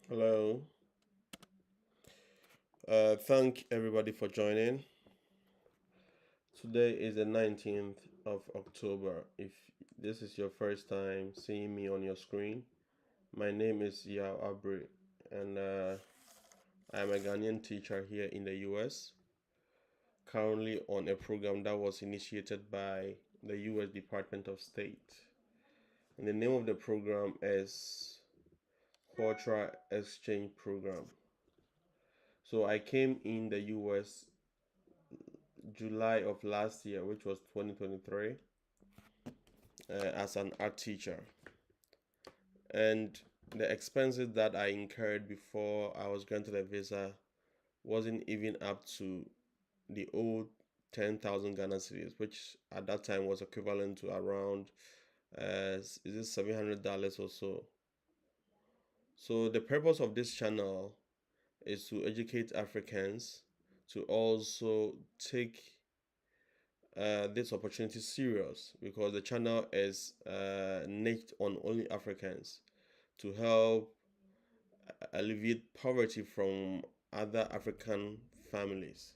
Hello. Thank everybody for joining. Today is the 19th of October. If this is your first time seeing me on your screen, my name is Yao Abri, and I am a Ghanaian teacher here in the US, currently on a program that was initiated by the US Department of State. And the name of the program is Cultural Exchange Program. So I came in the US July of last year, which was 2023, as an art teacher. And the expenses that I incurred before I was granted a visa wasn't even up to the old 10,000 Ghana cedis, which at that time was equivalent to around is it $700 or so. So the purpose of this channel is to educate Africans to also take this opportunity serious because the channel is niched on only Africans to help alleviate poverty from other African families.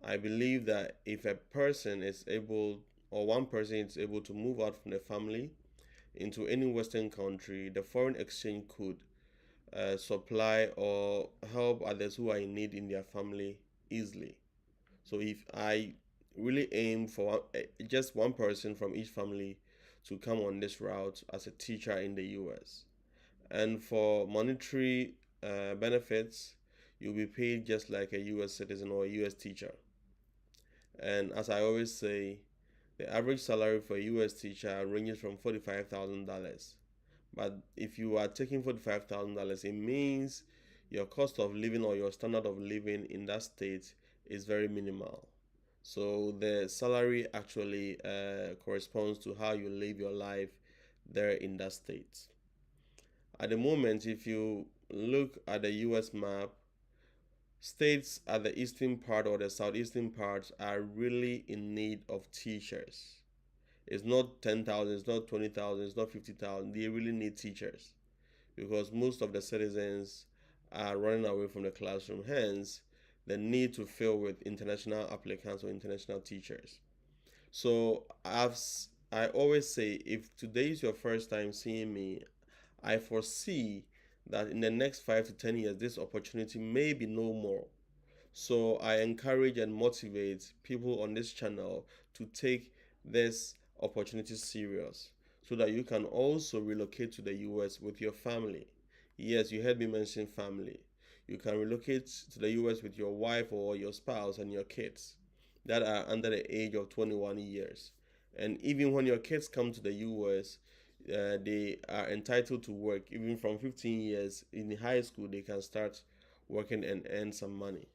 I believe that if a person is able, or one person is able to move out from the family into any Western country, the foreign exchange could supply or help others who are in need in their family easily. So if I really aim for just one person from each family to come on this route as a teacher in the US, and for monetary benefits, you'll be paid just like a US citizen or a US teacher. And as I always say, the average salary for a US teacher ranges from $45,000. But if you are taking $45,000, it means your cost of living or your standard of living in that state is very minimal. So the salary actually corresponds to how you live your life there in that state. At the moment, if you look at the US map, states at the eastern part or the southeastern part are really in need of teachers. It's not 10,000, it's not 20,000, it's not 50,000. They really need teachers because most of the citizens are running away from the classroom. Hence, the need to fill with international applicants or international teachers. So, I always say, if today is your first time seeing me, I foresee that in the next 5 to 10 years, this opportunity may be no more. So I encourage and motivate people on this channel to take this opportunity serious so that you can also relocate to the US with your family. Yes, you heard me mention family. You can relocate to the US with your wife or your spouse and your kids that are under the age of 21 years. And even when your kids come to the US, they are entitled to work. Even from 15 years in high school, they can start working and earn some money.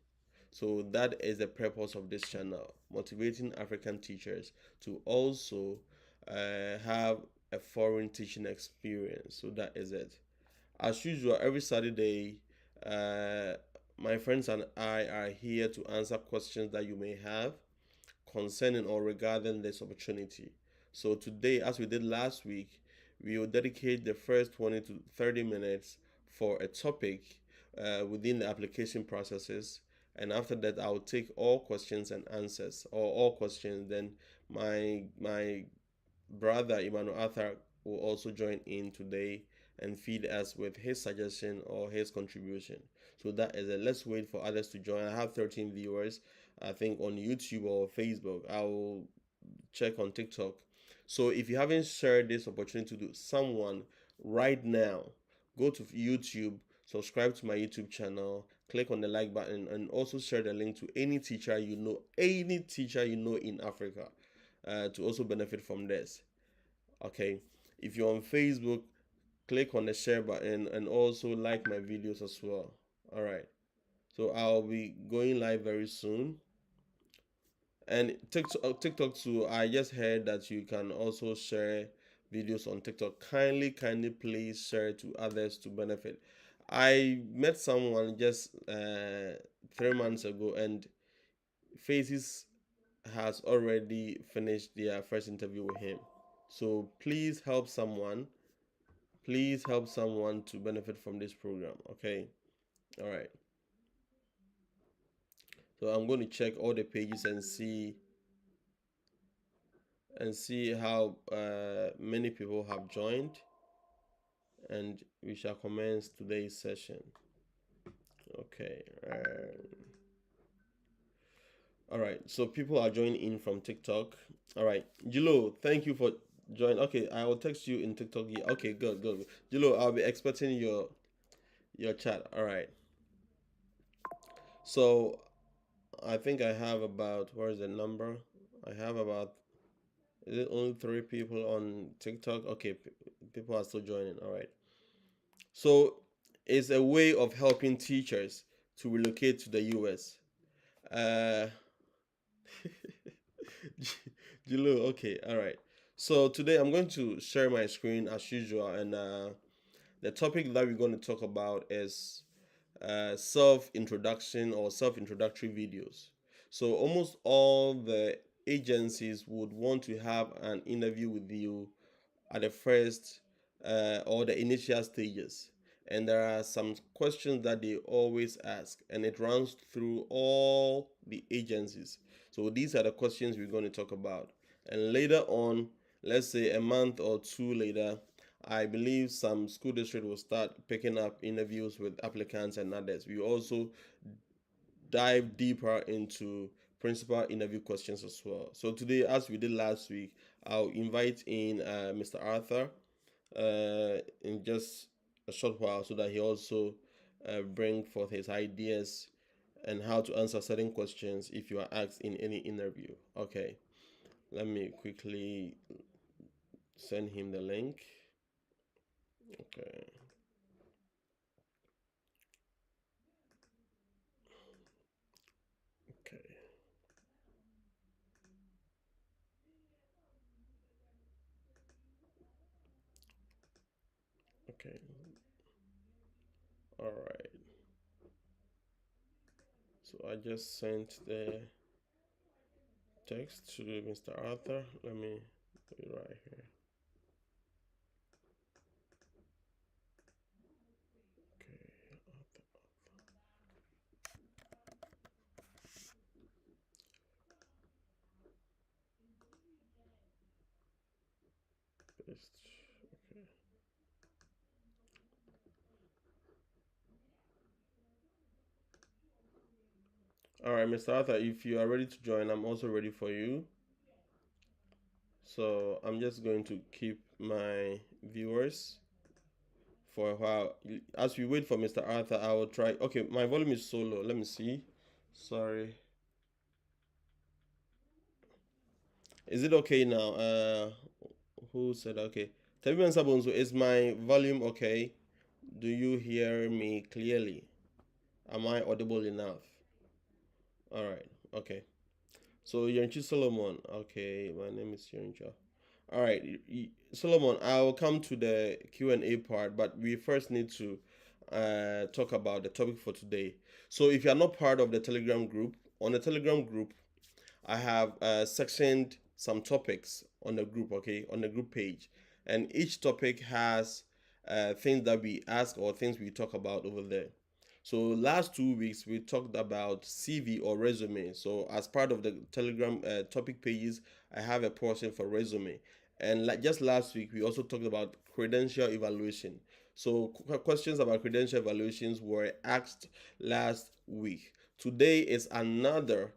So that is the purpose of this channel, motivating African teachers to also have a foreign teaching experience. So that is it. As usual, every Saturday, uh, my friends and I are here to answer questions that you may have concerning or regarding this opportunity. So today, as we did last week, we will dedicate the first 20 to 30 minutes for a topic within the application processes. And after that, I'll take all questions and answers, or all questions. Then my brother Emmanuel Arthur will also join in today and feed us with his suggestion or his contribution. So that is it. Let's wait for others to join. I have 13 viewers, I think, on YouTube or Facebook. I will check on TikTok. So if you haven't shared this opportunity to someone right now, go to YouTube, subscribe to my YouTube channel, click on the like button, and also share the link to any teacher you know in Africa, to also benefit from this. Okay, if you're on Facebook, click on the share button and also like my videos as well. All right, so I'll be going live very soon. And TikTok too. I just heard that you can also share videos on TikTok. Kindly, please share to others to benefit. I met someone just 3 months ago, and Faces has already finished their first interview with him. So please help someone Please help someone to benefit from this program. Okay. All right. So I'm going to check all the pages and see how many people have joined, and we shall commence today's session. Okay. All right. So people are joining in from TikTok. All right. Jilo, thank you for joining. Okay, I will text you in TikTok. Yeah. Okay, good, good. Jilo, I'll be expecting your chat. All right. So I think I have about, where is the number? I have about, is it only three people on TikTok? Okay, people are still joining. All right. So it's a way of helping teachers to relocate to the US. Uh, Jilo, okay, all right. So today I'm going to share my screen as usual, and the topic that we're going to talk about is self introduction or self introductory videos. So almost all the agencies would want to have an interview with you at the first or the initial stages. And there are some questions that they always ask, and it runs through all the agencies. So these are the questions we're going to talk about. And later on, let's say a month or two later, I believe some school district will start picking up interviews with applicants and others. We also dive deeper into principal interview questions as well. So today, as we did last week, I'll invite in Mr. Arthur in just a short while so that he also bring forth his ideas and how to answer certain questions if you are asked in any interview. Okay, let me quickly send him the link. Okay. Okay. Okay. All right. So I just sent the text to Mr. Arthur. Let me put it right here. Okay. Paste. Okay. All right, Mr. Arthur, if you are ready to join, I'm also ready for you. So I'm just going to keep my viewers for a while. As we wait for Mr. Arthur, I will try. Okay, my volume is so low. Let me see. Sorry. Is it okay now? Who said okay? Tabiban Sabonso, is my volume okay? Do you hear me clearly? Am I audible enough? All right. Okay. So Yonchi Solomon. Okay, my name is Yoncha. All right, Solomon. I'll come to the Q&A part, but we first need to talk about the topic for today. So if you are not part of the Telegram group, on the Telegram group, I have sectioned some topics on the group, okay, on the group page. And each topic has things that we ask or things we talk about over there. So last 2 weeks we talked about CV or resume. So as part of the Telegram topic pages, I have a portion for resume. And like just last week, we also talked about credential evaluation. So questions about credential evaluations were asked last week. Today is another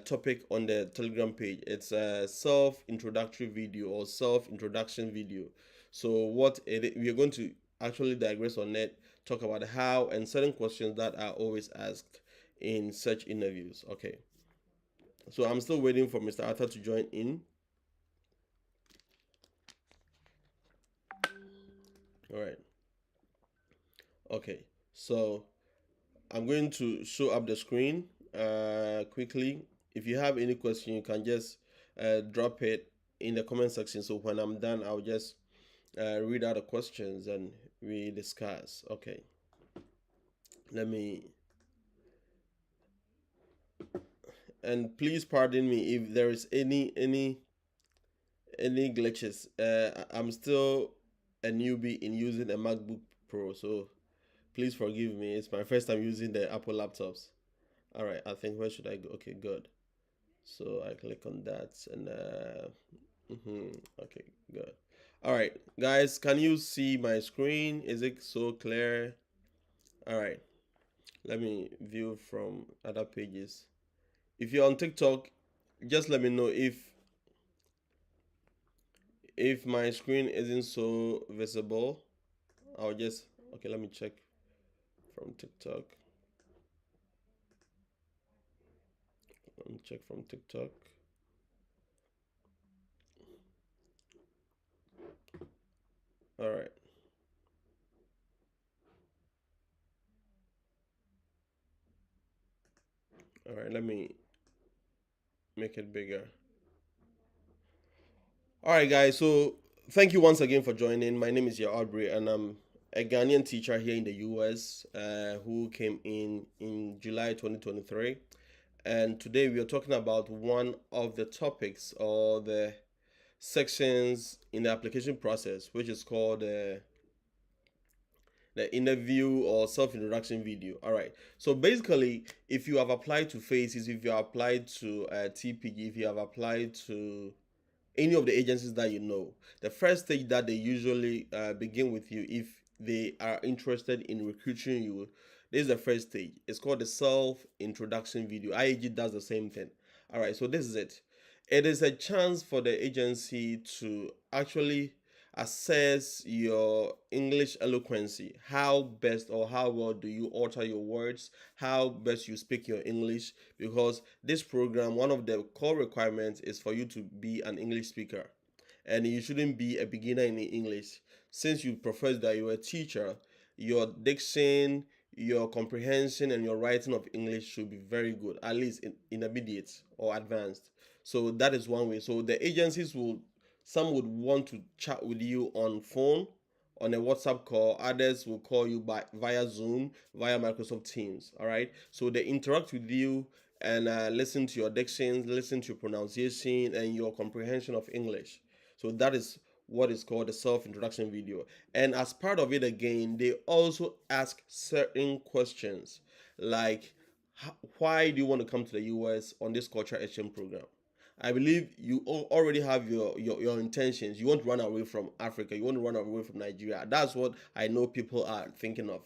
topic on the Telegram page. It's a self-introductory video or self-introduction video. So we are going to actually digress on it, talk about how and certain questions that are always asked in such interviews. Okay. So I'm still waiting for Mr. Arthur to join in. All right. Okay. So I'm going to show up the screen quickly. If you have any question, you can just drop it in the comment section. So when I'm done, I'll just read out the questions and we discuss. Okay. Let me, and please pardon me if there is any glitches. I'm still a newbie in using a MacBook Pro, so please forgive me. It's my first time using the Apple laptops. All right, I think where should I go? Okay, good. So I click on that and okay, good. All right, guys, can you see my screen? Is it so clear? All right, let me view from other pages. If you're on TikTok, just let me know if my screen isn't so visible. I'll just okay. Let me check from TikTok. Let me check from TikTok. All right, all right. Let me make it bigger. All right, guys. So thank you once again for joining. My name is Aubrey, and I'm a Ghanaian teacher here in the US who came in July 2023. And today we are talking about one of the topics or the sections in the application process, which is called the interview or self-introduction video. All right. So basically, if you have applied to Faces, if you have applied to TPG, if you have applied to any of the agencies that you know, the first stage that they usually begin with you, if they are interested in recruiting you, this is the first stage. It's called the self introduction video. IAG does the same thing. All right, so this is it. It is a chance for the agency to actually assess your English eloquency. How best or how well do you alter your words? How best you speak your English? Because this program, one of the core requirements is for you to be an English speaker. And you shouldn't be a beginner in English. Since you profess that you're a teacher, your diction, your comprehension, and your writing of English should be very good, at least in intermediate or advanced. So that is one way. So the agencies will, some would want to chat with you on phone, on a WhatsApp call. Others will call you by via Zoom, via Microsoft Teams. All right. So they interact with you and listen to your diction, listen to your pronunciation, and your comprehension of English. So that is what is called the self-introduction video. And as part of it again, they also ask certain questions like, why do you want to come to the US on this cultural exchange program? I believe you already have your intentions. You want to run away from Africa. You want to run away from Nigeria. That's what I know people are thinking of.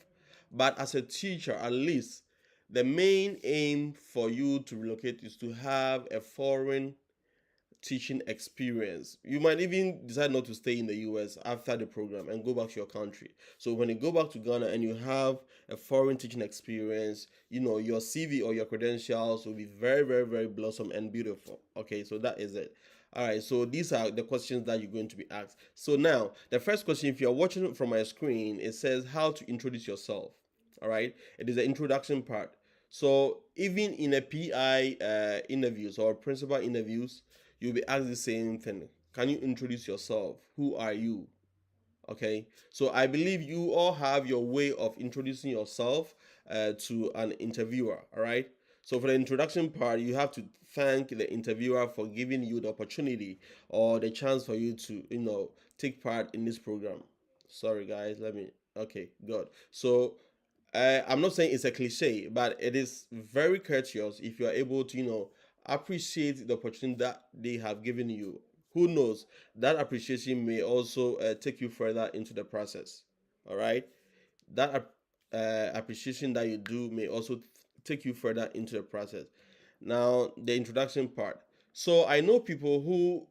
But as a teacher, at least the main aim for you to relocate is to have a foreign teaching experience. You might even decide not to stay in the US after the program and go back to your country. So when you go back to Ghana and you have a foreign teaching experience, you know, your CV or your credentials will be very, very, very blossom and beautiful. Okay, so that is it. All right, so these are the questions that you're going to be asked. So now, the first question, if you're watching from my screen, it says how to introduce yourself. All right, it is the introduction part. So even in a PI interviews or principal interviews, you'll be asked the same thing. Can you introduce yourself? Who are you? Okay, so I believe you all have your way of introducing yourself to an interviewer. All right, so for the introduction part, you have to thank the interviewer for giving you the opportunity or the chance for you to, you know, take part in this program. Sorry guys, let me, okay, good. So I'm not saying it's a cliche, but it is very courteous if you are able to, you know, appreciate the opportunity that they have given you. Who knows? That appreciation may also take you further into the process. All right, that appreciation that you do may also take you further into the process. Now, the introduction part. So I know people who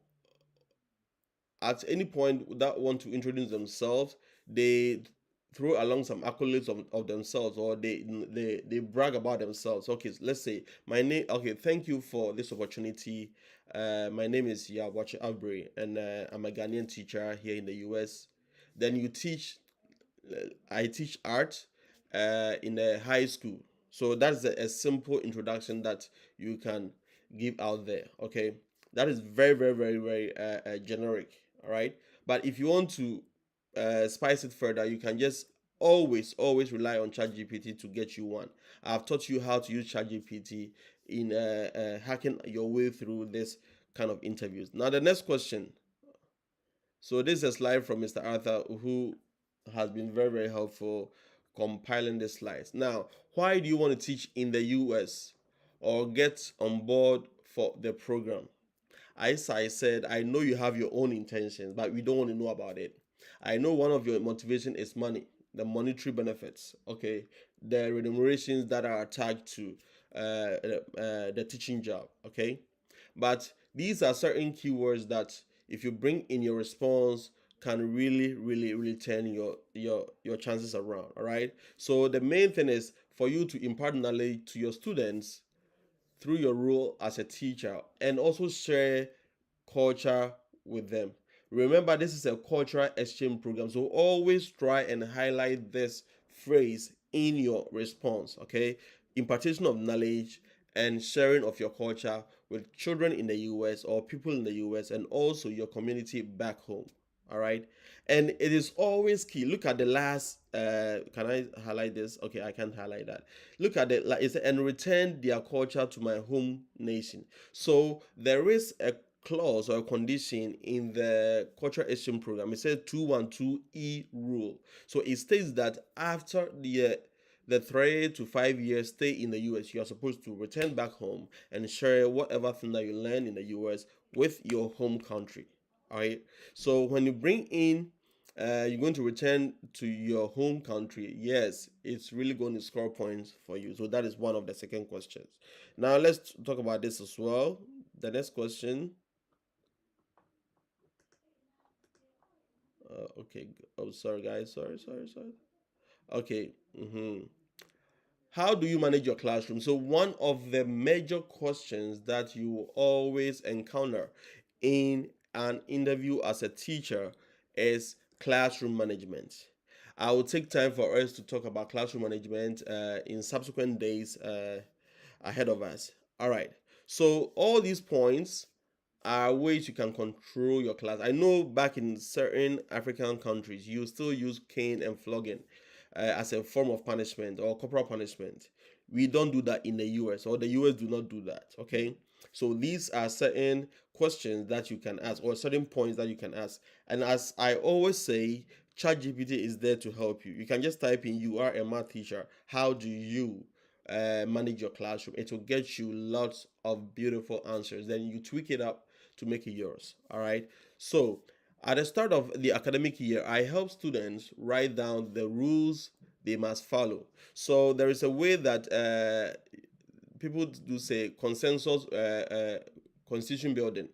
at any point that want to introduce themselves, they throw along some accolades of themselves, or they brag about themselves. Okay, let's say my name. Okay, thank you for this opportunity. My name is Yawachi Abri, and I'm a Ghanaian teacher here in the US. Then you teach, I teach art in a high school. So that's a simple introduction that you can give out there. Okay, that is very, very, very, very generic. All right, but if you want to spice it further, you can just always rely on ChatGPT to get you one. I've taught you how to use ChatGPT in hacking your way through this kind of interviews. Now, the next question. So this is a slide from Mr. Arthur, who has been very, very helpful compiling the slides. Now, why do you want to teach in the US or get on board for the program? As I said, I know you have your own intentions, but we don't want to know about it. I know one of your motivation is money, the monetary benefits, okay, the remunerations that are attached to the teaching job, okay. But these are certain keywords that, if you bring in your response, can really, really, really turn your chances around. All right. So the main thing is for you to impart knowledge to your students through your role as a teacher, and also share culture with them. Remember, this is a cultural exchange program, so always try and highlight this phrase in your response, okay? Impartation of knowledge and sharing of your culture with children in the US or people in the US, and also your community back home. All right. And it is always key. Look at the last. Can I highlight this? Okay, I can't highlight that. Look at it. Like it's and return their culture to my home nation. So there is a clause or a condition in the cultural exchange program. It says 212E rule. So it states that after the 3 to 5 years stay in the US, you are supposed to return back home and share whatever thing that you learn in the US with your home country. All right. So when you bring in, you're going to return to your home country. Yes, it's really going to score points for you. So that is one of the second questions. Now let's talk about this as well. The next question. Okay. Oh, sorry, guys. Sorry. Okay. How do you manage your classroom? So one of the major questions that you will always encounter in an interview as a teacher is classroom management. I will take time for us to talk about classroom management in subsequent days ahead of us. All right. So all these points are ways you can control your class. I know back in certain African countries, you still use cane and flogging as a form of punishment or corporal punishment. We don't do that in the US, or the US do not do that. Okay, so these are certain questions that you can ask, or certain points that you can ask. And as I always say, ChatGPT is there to help you. You can just type in, "You are a math teacher. How do you manage your classroom?" It will get you lots of beautiful answers. Then you tweak it up to make it yours. All right. So at the start of the academic year, I help students write down the rules they must follow. So there is a way that people do say consensus constitution building.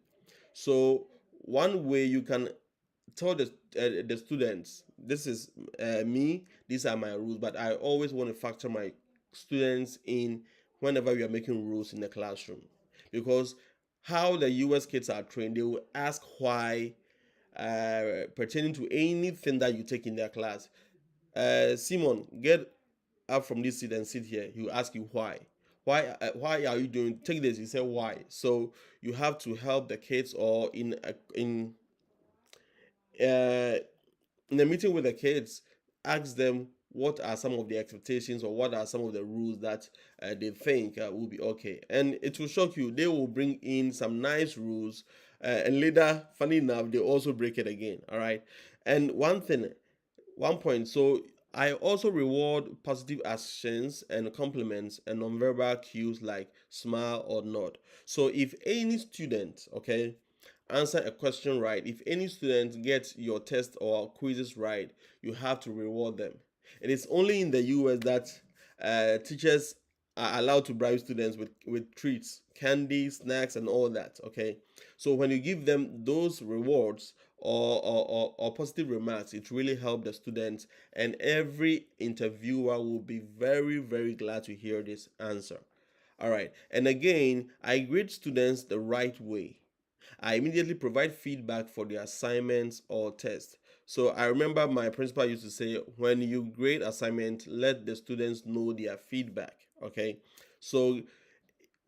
So one way you can tell the students, this is me, these are my rules, but I always want to factor my students in whenever we are making rules in the classroom, because how the US kids are trained, they will ask why pertaining to anything that you take in their class. Simon, get up from this seat and sit here. He will ask you why. Why are you doing? Take this. You say why. So you have to help the kids, or uh, in a meeting with the kids, ask them what are some of the expectations, or what are some of the rules that they think will be okay. And it will shock you. They will bring in some nice rules, and later, funny enough, they also break it again. All right. And one point. So I also reward positive actions and compliments and nonverbal cues like smile or nod. So if any student, okay, answer a question right, if any student gets your test or quizzes right, you have to reward them. It is only in the US that teachers are allowed to bribe students with treats, candy, snacks, and all that. Okay, so when you give them those rewards, or positive remarks, it really helps the students, and every interviewer will be very, very glad to hear this answer. All right, and again, I grade students the right way. I immediately provide feedback for the assignments or tests. So I remember my principal used to say, when you grade assignment, let the students know their feedback. Okay, so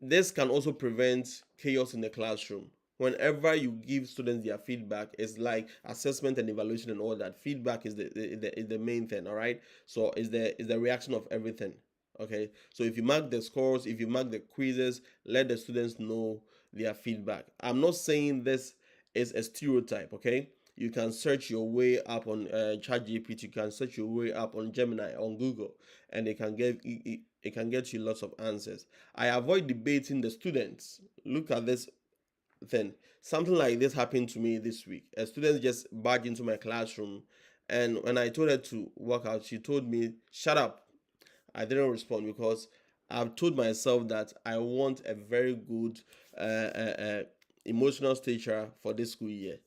this can also prevent chaos in the classroom. Whenever you give students their feedback, it's like assessment and evaluation and all that. Feedback is the main thing. All right. So is the reaction of everything. Okay. So if you mark the scores, if you mark the quizzes, let the students know their feedback. I'm not saying this is a stereotype. Okay. You can search your way up on ChatGPT. You can search your way up on Gemini, on Google, and it can get you lots of answers. I avoid debating the students. Look at this thing. Something like this happened to me this week. A student just barged into my classroom, and when I told her to walk out, she told me, "Shut up." I didn't respond because I've told myself that I want a very good emotional teacher for this school year.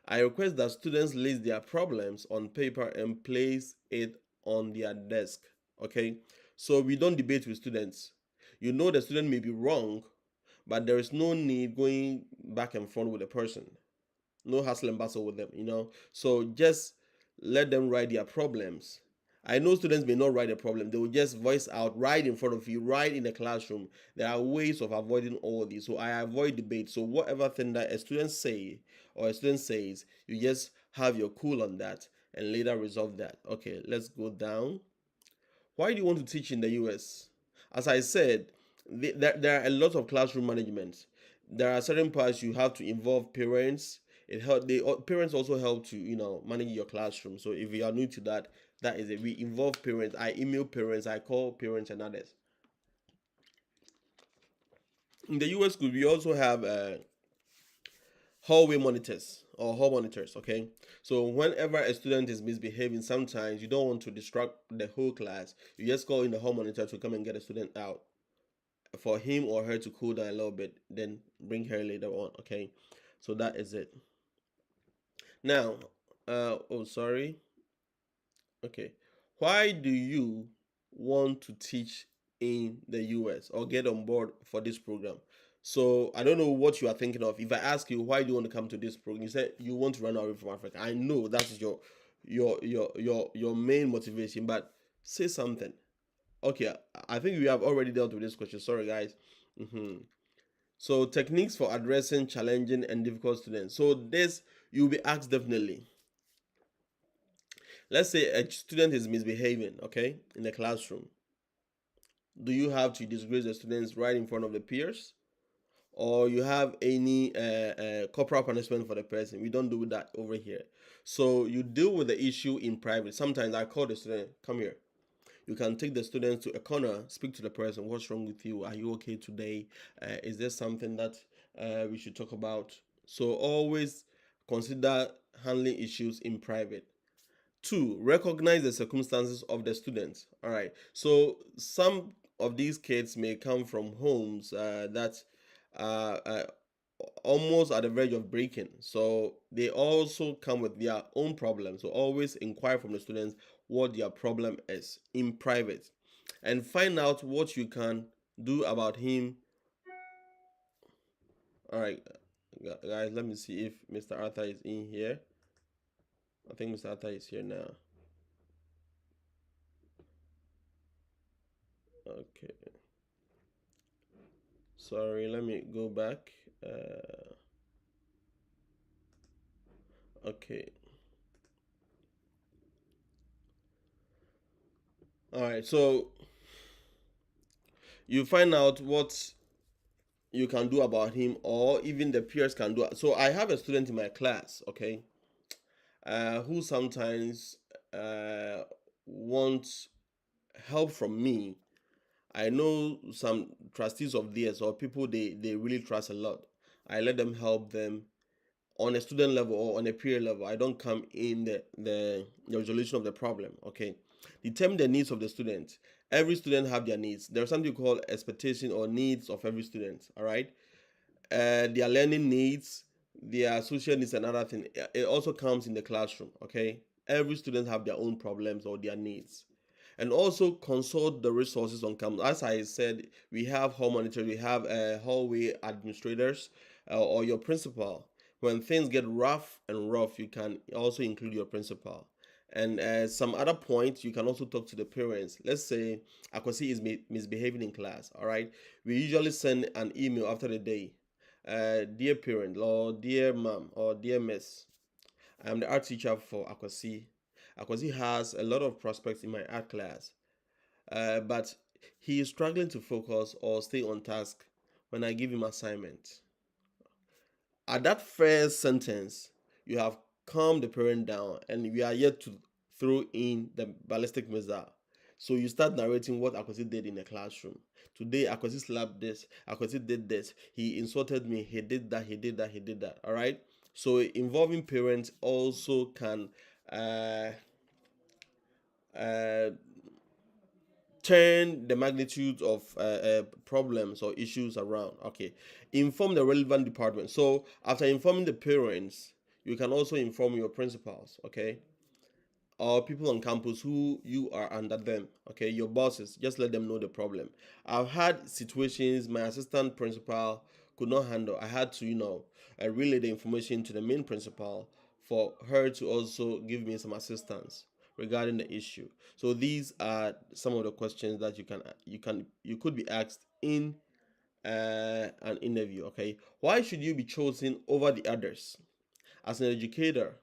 I request that students list their problems on paper and place it on their desk. Okay, so we don't debate with students. You know the student may be wrong, but there is no need going back and forth with the person. No hustle and bustle with them, So just let them write their problems. I know students may not write a problem, they will just voice out right in front of you, right in the classroom. There are ways of avoiding all these. So I avoid debate. So whatever thing that a student say or a student says, you just have your cool on that and later resolve that. Okay, let's go down. Why do you want to teach in the US? As I said, there are a lot of classroom management. There are certain parts you have to involve parents. Parents also help to manage your classroom. So if you are new to that, that is it. We involve parents. I email parents. I call parents and others. In the US school, we also have hallway monitors or hall monitors. Okay, so whenever a student is misbehaving, sometimes you don't want to distract the whole class. You just call in the hall monitor to come and get a student out for him or her to cool down a little bit, then bring her later on. Okay, so that is it. Now, oh, sorry. Okay, why do you want to teach in the US or get on board for this program? So I don't know what you are thinking of. If I ask you why do you want to come to this program, you said you want to run away from Africa. I know that is your main motivation, but say something. Okay, I think we have already dealt with this question. Sorry, guys. Mm-hmm. So techniques for addressing challenging and difficult students. So this you'll be asked definitely. Let's say a student is misbehaving, okay, in the classroom. Do you have to disgrace the students right in front of the peers? Or you have any corporal punishment for the person? We don't do that over here. So you deal with the issue in private. Sometimes I call the student, come here. You can take the students to a corner, speak to the person. What's wrong with you? Are you okay today? Is there something that we should talk about? So always consider handling issues in private. Two, recognize the circumstances of the students. All right. So some of these kids may come from homes that are almost at the verge of breaking. So they also come with their own problems. So always inquire from the students what their problem is in private and find out what you can do about him. All right, guys, let me see if Mr. Arthur is in here. I think Mr. Arthur is here now. Okay. Sorry, let me go back. Okay. All right. So you find out what you can do about him, or even the peers can do. So I have a student in my class, okay, who sometimes wants help from me. I know some trustees of theirs or people they really trust a lot. I let them help them on a student level or on a peer level. I don't come in the resolution of the problem. Okay, determine the needs of the student. Every student have their needs. There's something called expectation or needs of every student. All right, their learning needs, their social needs, and other thing. It also comes in the classroom. Okay, every student have their own problems or their needs, and also consult the resources on campus. As I said, we have hall monitors, we have hallway administrators, or your principal. When things get rough, you can also include your principal. And some other points, you can also talk to the parents. Let's say Akwasi is misbehaving in class. All right, we usually send an email after the day. Dear parent, or dear mom, or dear miss, I'm the art teacher for Akwasi. Akwasi has a lot of prospects in my art class, but he is struggling to focus or stay on task when I give him assignment. At that first sentence, you have calm the parent down, and we are yet to throw in the ballistic missile. So you start narrating what Akwesi did in the classroom. Today, Akwesi slapped this, Akwesi did this, he insulted me, he did that, he did that, he did that. All right. So involving parents also can uh, uh, turn the magnitude of problems or issues around. Okay, inform the relevant department. So after informing the parents, you can also inform your principals. Okay, or people on campus who you are under them. Okay, your bosses. Just let them know the problem. I've had situations my assistant principal could not handle. I had to, relay the information to the main principal for her to also give me some assistance regarding the issue. So these are some of the questions that you could be asked in an interview. Okay, why should you be chosen over the others as an educator,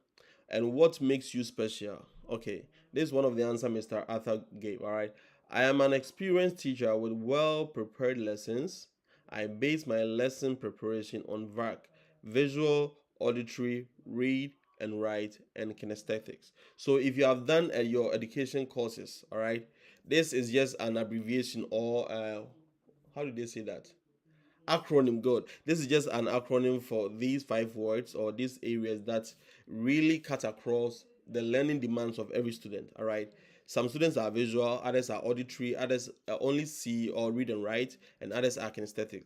and what makes you special? Okay, this is one of the answers Mr. Arthur gave. All right, I am an experienced teacher with well prepared lessons. I base my lesson preparation on VAC, visual, auditory, read and write, and kinesthetics. So if you have done your education courses, all right, this is just an abbreviation, or how do they say that? Acronym. Good. This is just an acronym for these 5 words or these areas that really cut across the learning demands of every student. All right, some students are visual, others are auditory, others only see or read and write, and others are kinesthetic.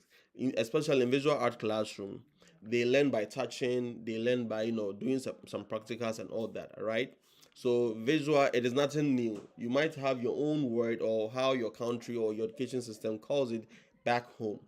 Especially in visual art classroom, they learn by touching, they learn by doing some practicals and all that. All right, so visual, it is nothing new. You might have your own word or how your country or your education system calls it back home.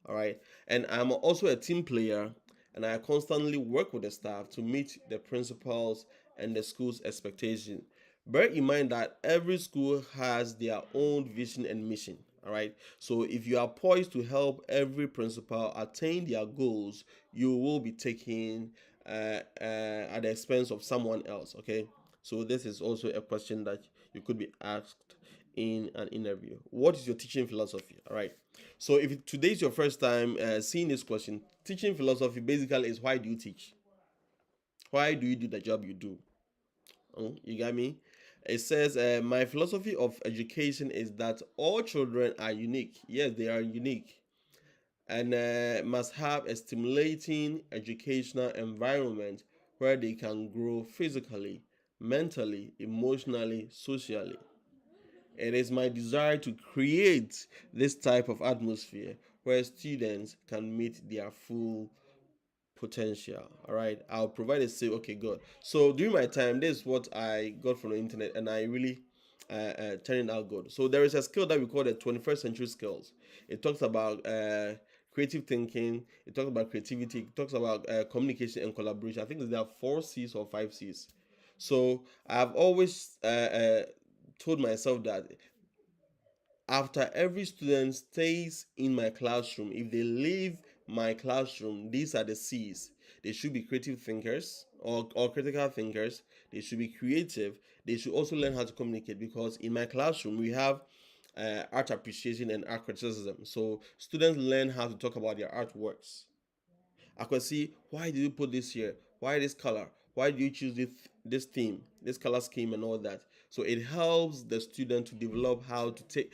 All right, and I'm also a team player, and I constantly work with the staff to meet the principals and the school's expectation. Bear in mind that every school has their own vision and mission. All right, so if you are poised to help every principal attain their goals, you will be taking at the expense of someone else. Okay, so this is also a question that you could be asked in an interview. What is your teaching philosophy? All right, so if today is your first time seeing this question, teaching philosophy basically is, why do you teach? Why do you do the job you do? Oh, you got me? It says, my philosophy of education is that all children are unique. Yes, they are unique, and must have a stimulating educational environment where they can grow physically, mentally, emotionally, socially. It is my desire to create this type of atmosphere where students can meet their full potential. All right, I'll provide a say. Okay, good. So during my time, this is what I got from the internet, and I really turned out good. So there is a skill that we call the 21st century skills. It talks about creative thinking. It talks about creativity. It talks about communication and collaboration. I think there are 4 C's or 5 C's. So I've always told myself that after every student stays in my classroom, if they leave my classroom, these are the C's. They should be creative thinkers or critical thinkers. They should be creative. They should also learn how to communicate, because in my classroom we have art appreciation and art criticism. So students learn how to talk about their artworks. I could see, why did you put this here? Why this color? Why do you choose this theme, this color scheme, and all that? So it helps the student to develop how to take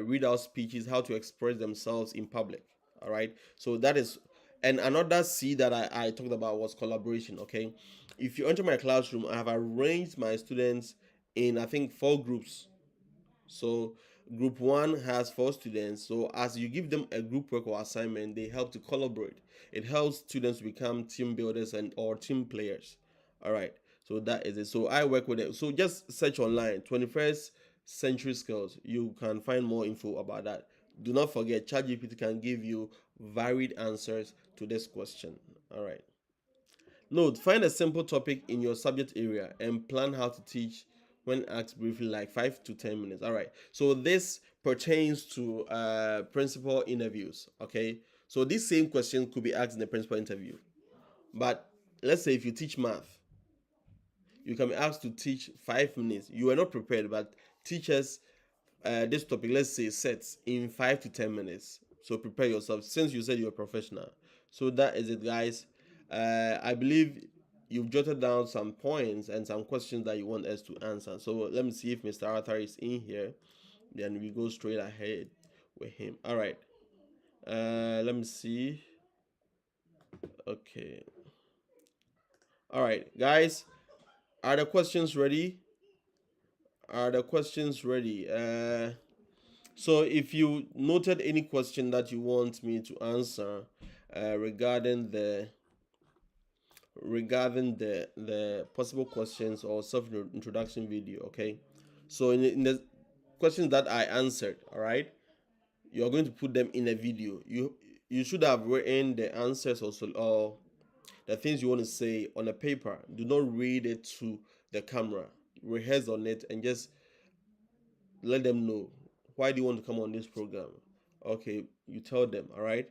read out speeches, how to express themselves in public. All right. So that is, and another C that I talked about was collaboration. Okay, if you enter my classroom, I have arranged my students in, I think, 4 groups. So group one has 4 students. So as you give them a group work or assignment, they help to collaborate. It helps students become team builders and or team players. All right. So that is it. So I work with it. So just search online 21st century skills. You can find more info about that. Do not forget, ChatGPT can give you varied answers to this question. All right. Note, find a simple topic in your subject area and plan how to teach when asked briefly, like 5 to 10 minutes. All right. So this pertains to principal interviews. Okay. So this same question could be asked in the principal interview. But let's say if you teach math, you can be asked to teach 5 minutes. You are not prepared, but teach us this topic, let's say sets, in 5 to 10 minutes. So prepare yourself, since you said you're a professional. So that is it, guys. I believe you've jotted down some points and some questions that you want us to answer. So let me see if Mr. Arthur is in here. Then we go straight ahead with him. All right. Let me see. Okay. All right, guys. Are the questions ready? Are the questions ready? So if you noted any question that you want me to answer regarding the possible questions or self introduction video, okay? So in the questions that I answered, all right, you are going to put them in a video. You should have written the answers also, or the things you want to say on a paper. Do not read it to the camera. Rehearse on it and just let them know why do you want to come on this program. Okay, you tell them. All right.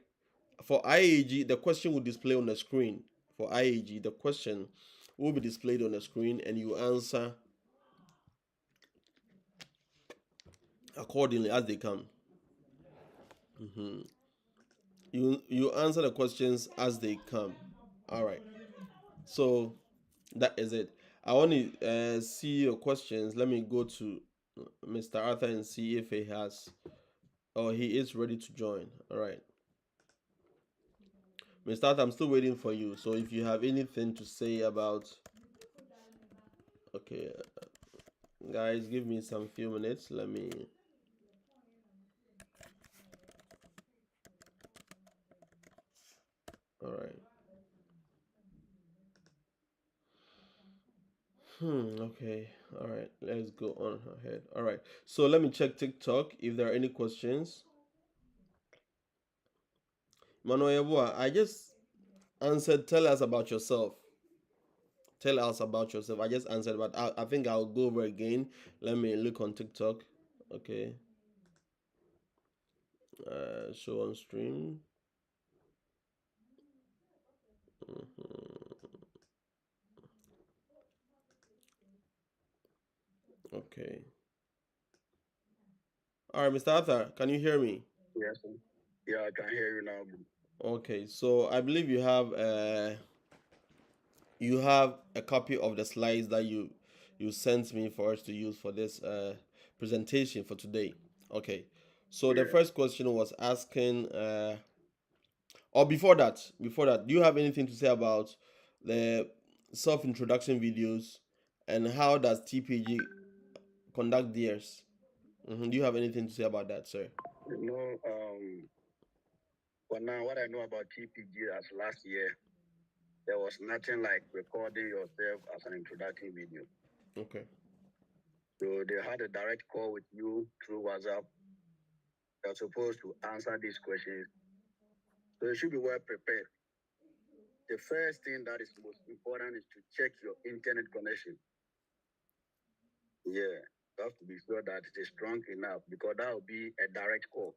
For IAG, the question will display on the screen. For IAG, the question will be displayed on the screen, and you answer accordingly as they come. You answer the questions as they come. All right. So that is it. I want to see your questions. Let me go to Mr. Arthur and see if he has or he is ready to join. All right. Mr. Arthur, I'm still waiting for you. So if you have anything to say about, okay, guys, give me some few minutes. Let me. All right. Okay. All right. Let's go on ahead. All right. So let me check TikTok if there are any questions. Manuel Yeboah, I just answered. Tell us about yourself. Tell us about yourself. I just answered, but I think I'll go over again. Let me look on TikTok. Okay. Show on stream. Mhm. Okay. All right, Mr. Arthur, can you hear me? Yes, sir. Yeah, I can hear you now. Okay, so I believe you have a copy of the slides that you sent me for us to use for this presentation for today. Okay, so the Yeah. first question was asking, or before that, do you have anything to say about the self introduction videos and how does TPG conduct theirs? Do you have anything to say about that, sir? You know, for now, what I know about TPG as last year, there was nothing like recording yourself as an introductory video. Okay. So they had a direct call with you through WhatsApp. You're supposed to answer these questions. So you should be well prepared. The first thing that is most important is to check your internet connection. Yeah. You have to be sure that it is strong enough because that will be a direct call.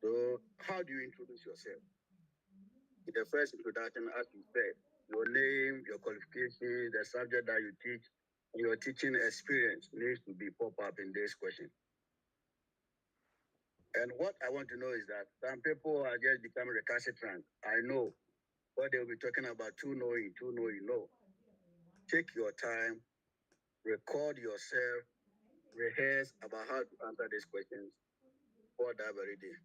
So how do you introduce yourself? In the first introduction, as you said, your name, your qualifications, the subject that you teach, and your teaching experience needs to be pop up in this question. And what I want to know is that some people are just becoming recalcitrant. I know what they'll be talking about, too knowing, too knowing. No. Take your time, record yourself, rehearse about how to answer these questions for that very day.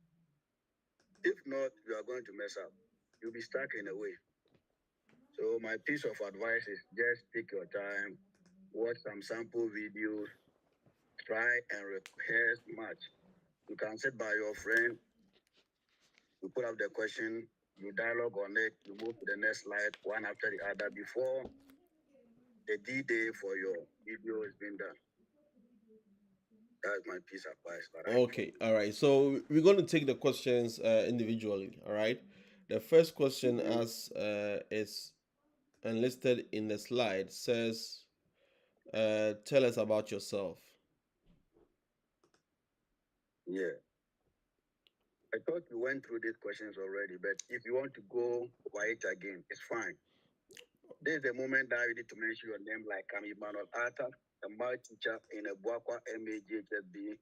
If not, you are going to mess up. You'll be stuck in a way. So my piece of advice is just take your time, watch some sample videos, try and rehearse much. You can sit by your friend, you put up the question, you dialogue on it, you move to the next slide one after the other before the D-Day for your video is being done. That's my piece of advice that I Okay, follow. all right. So we're going to take the questions individually. All right. The first question, as is enlisted in the slide, says, "Tell us about yourself." Yeah. I thought you went through these questions already, but if you want to go over it again, it's fine. This is the moment that you need to mention your name, like I'm Emmanuel Arthur, a math teacher in a Buakwa MAGHSB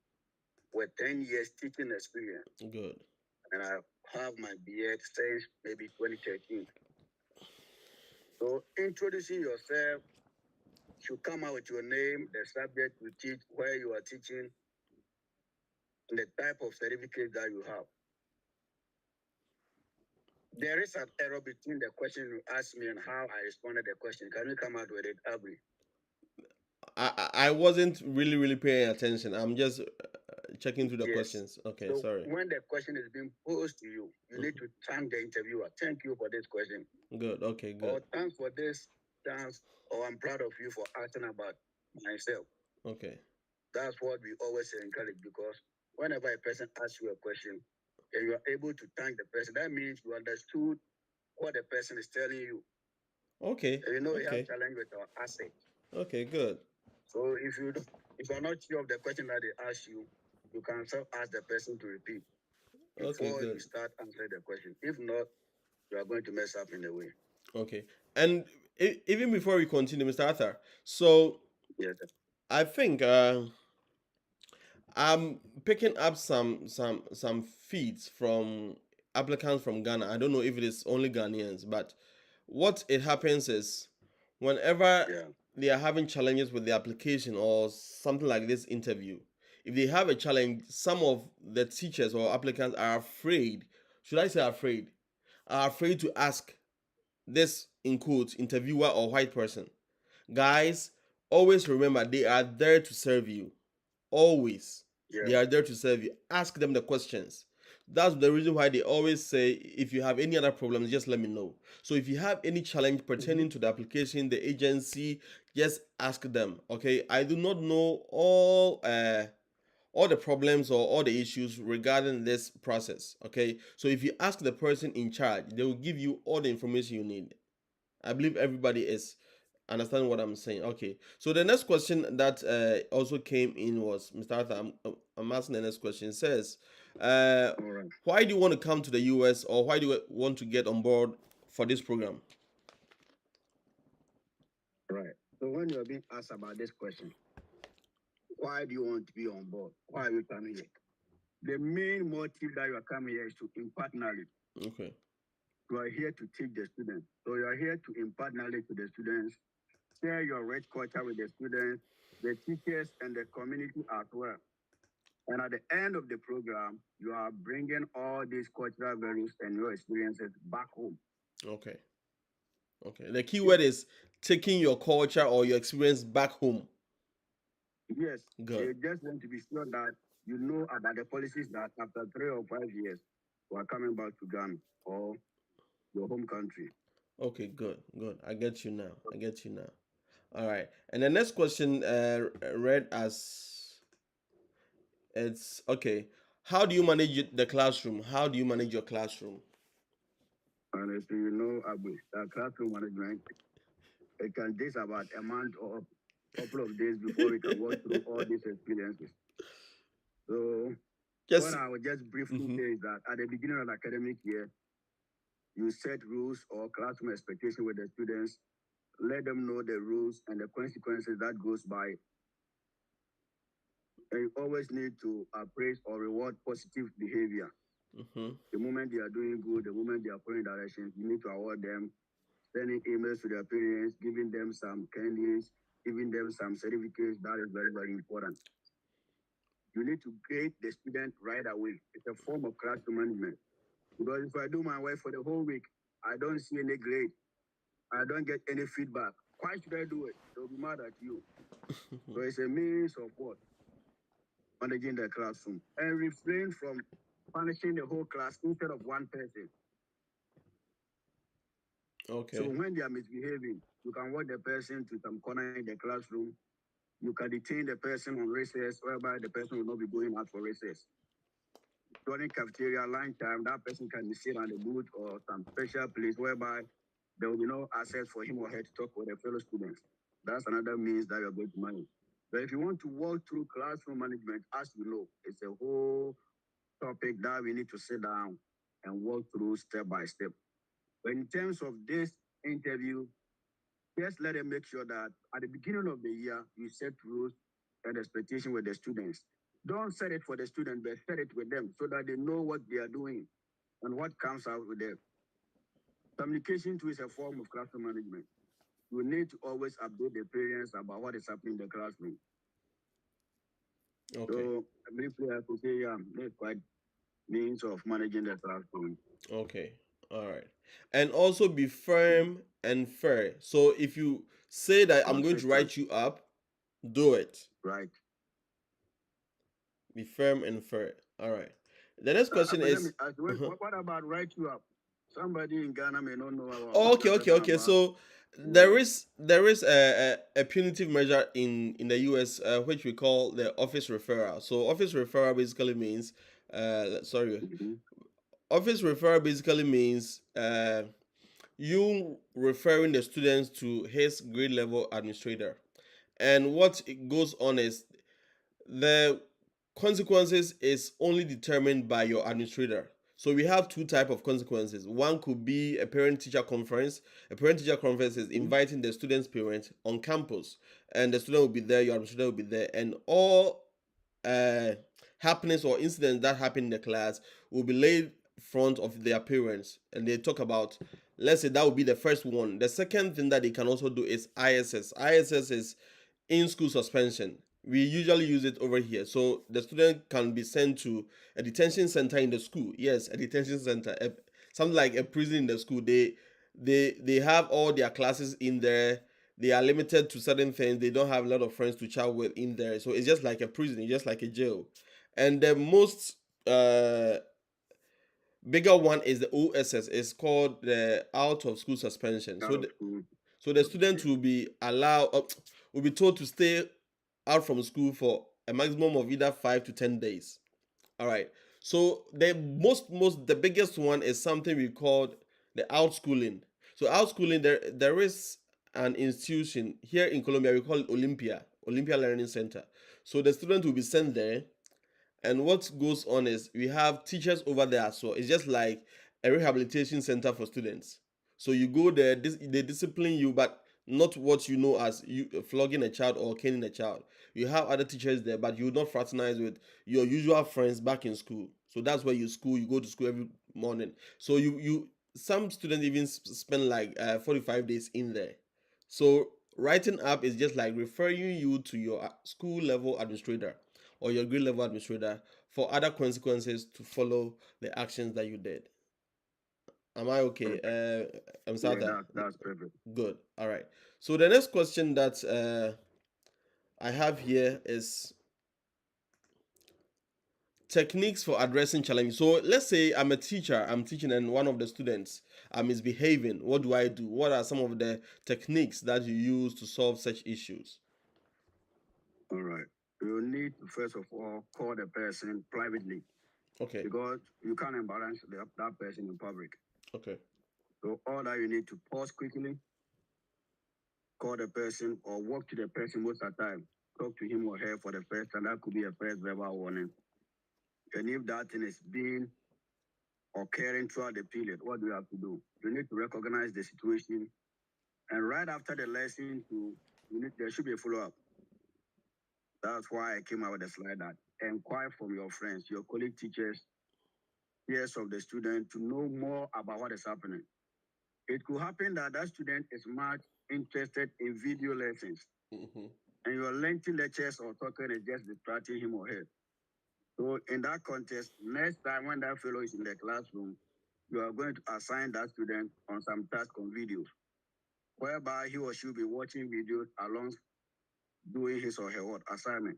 with 10 years teaching experience. Good. And I have my BEd since maybe 2013. So introducing yourself, should come out with your name, the subject you teach, where you are teaching, and the type of certificate that you have. There is an error between the question you asked me and how I responded to the question. Can you come out with it, Abri? I wasn't really paying attention. I'm just checking through the Yes. questions. Okay, So sorry. when the question is being posed to you, you need to thank the interviewer. Thank you for this question. Good. Okay, Or good. thanks for this chance. Or I'm proud of you for asking about myself. Okay. That's what we always encourage, because whenever a person asks you a question and you are able to thank the person, that means you understood what the person is telling you. Okay. And you know, we have Okay. challenge with our asset. Okay, good. So if you're not sure of the question that they ask you, you can self ask the person to repeat Okay, before you good. start answering the question. If not, you are going to mess up in a way. Okay. And even before we continue, Mr. Arthur, so Yes. I think I'm picking up some feeds from applicants from Ghana. I don't know if it is only Ghanaians, but what it happens is whenever Yeah. they are having challenges with the application or something like this interview, if they have a challenge, some of the teachers or applicants are afraid. Should I say afraid? Are afraid to ask this in quotes interviewer or white person. Guys, always remember they are there to serve you. Always. Yeah. They are there to serve you. Ask them the questions. That's the reason why they always say, if you have any other problems, just let me know. So if you have any challenge pertaining to the application, the agency, just ask them. Okay. I do not know all the problems or all the issues regarding this process. Okay. So if you ask the person in charge, they will give you all the information you need. I believe everybody is understanding what I'm saying. Okay. So the next question that also came in was, Mr. Arthur, I'm asking the next question. It says, Right. why do you want to come to the US, or why do you want to get on board for this program? Right. So when you're being asked about this question, why do you want to be on board? Why are you coming here? The main motive that you are coming here is to impart knowledge. Okay. You are here to teach the students. So you are here to impart knowledge to the students, share your rich culture with the students, the teachers, and the community as well. And at the end of the program, you are bringing all these cultural values and your experiences back home. Okay. Okay. The key word is taking your culture or your experience back home. Yes, Good. they just want to be sure that you know about the policies that after 3 or 5 years, you are coming back to Ghana or your home country. Okay, good, good. I get you now. I get you now. All right. And the next question read as, it's okay. How do you manage the classroom? How do you manage your classroom? And as you know, Abu, classroom management, it can take about a month or a couple of days before we can work through all these experiences. So what Just I would just briefly say is that at the beginning of the academic year, you set rules or classroom expectation with the students, let them know the rules and the consequences that goes by. And you always need to appraise or reward positive behavior. The moment they are doing good, the moment they are following directions, you need to award them, sending emails to their parents, giving them some candies, giving them some certificates. That is very, very important. You need to grade the student right away. It's a form of classroom management. Because if I do my work for the whole week, I don't see any grade, I don't get any feedback. Why should I do it? They'll be mad at you. So it's a means of what? Managing the classroom. And refrain from punishing the whole class instead of one person. Okay. So when they are misbehaving, you can walk the person to some corner in the classroom. You can detain the person on recess, whereby the person will not be going out for recess. During cafeteria lunch time, that person can be sit on the booth or some special place whereby there will be no access for him or her to talk with their fellow students. That's another means that you're going to manage. But if you want to walk through classroom management, as you know, it's a whole topic that we need to sit down and walk through step by step. But in terms of this interview, just let them make sure that at the beginning of the year, you set rules and expectation with the students. Don't set it for the student, but set it with them so that they know what they are doing and what comes out with them. Communication too is a form of classroom management. You need to always update the parents about what is happening in the classroom. Okay. So briefly, I could say, yeah, that's quite means of managing the classroom. Okay. All right. And also be firm and fair. So if you say that I'm going to Consistent, write you up, do it. right? Be firm and fair. All right. The next question But let me is. ask, Uh-huh. what about write you up? Somebody in Ghana may not know about Oh, what we okay, are okay, talking okay. about. So Yeah. there is a punitive measure in the U.S. Which we call the office referral. So office referral basically means sorry, Mm-hmm. office referral basically means you referring the students to his grade level administrator. And what it goes on is the consequences is only determined by your administrator. So we have two type of consequences. One could be a parent teacher conference. A parent teacher conference is Mm-hmm. inviting the student's parent on campus, and the student will be there, your administrator will be there, and all uh, happenings or incidents that happen in the class will be laid front of their parents, and they talk about. Let's say that would be the first one. The second thing that they can also do is ISS. ISS is in school suspension. We usually use it over here. So the student can be sent to a detention center in the school. Yes, a detention center, something like a prison in the school. They have all their classes in there. They are limited to certain things. They don't have a lot of friends to chat with in there. So it's just like a prison, it's just like a jail. And the most bigger one is the OSS. It's called the out of school suspension. Out of school. So the student Okay. will be allowed, will be told to stay out from school for a maximum of either 5 to 10 days. All right. So the the biggest one is something we call the outschooling. So outschooling, there is an institution here in Colombia. We call it Olympia Learning Center. So the student will be sent there, and what goes on is we have teachers over there as well. It's just like a rehabilitation center for students. So you go there, they discipline you, but not what you know as you flogging a child or caning a child. You have other teachers there, but you will not fraternize with your usual friends back in school. So that's where you go to school every morning. So you some students even spend like 45 days in there. So writing up is just like referring you to your school level administrator or your grade level administrator for other consequences to follow the actions that you did. Am I okay? Perfect. I'm Yeah, Sata. that's perfect. Good. All right. So the next question that I have here is techniques for addressing challenges. So let's say I'm a teacher, I'm teaching, and one of the students misbehaving. What do I do? What are some of the techniques that you use to solve such issues? All right. You need to first of all call the person privately Okay. because you can't embarrass that person in public. Okay. So all that you need to pause quickly, call the person or walk to the person most of the time. Talk to him or her for the first time. That could be a first verbal warning. And if that thing is being occurring throughout the period, what do you have to do? You need to recognize the situation. And right after the lesson, there should be a follow-up. That's why I came out with a slide that inquire from your friends, your colleague teachers, peers of the student to know more about what is happening. It could happen that that student is much interested in video lessons, Mm-hmm. and your lengthy lectures or talking is just distracting him or her. So in that context, next time when that fellow is in the classroom, you are going to assign that student on some task on videos, whereby he or she will be watching videos along doing his or her assignment.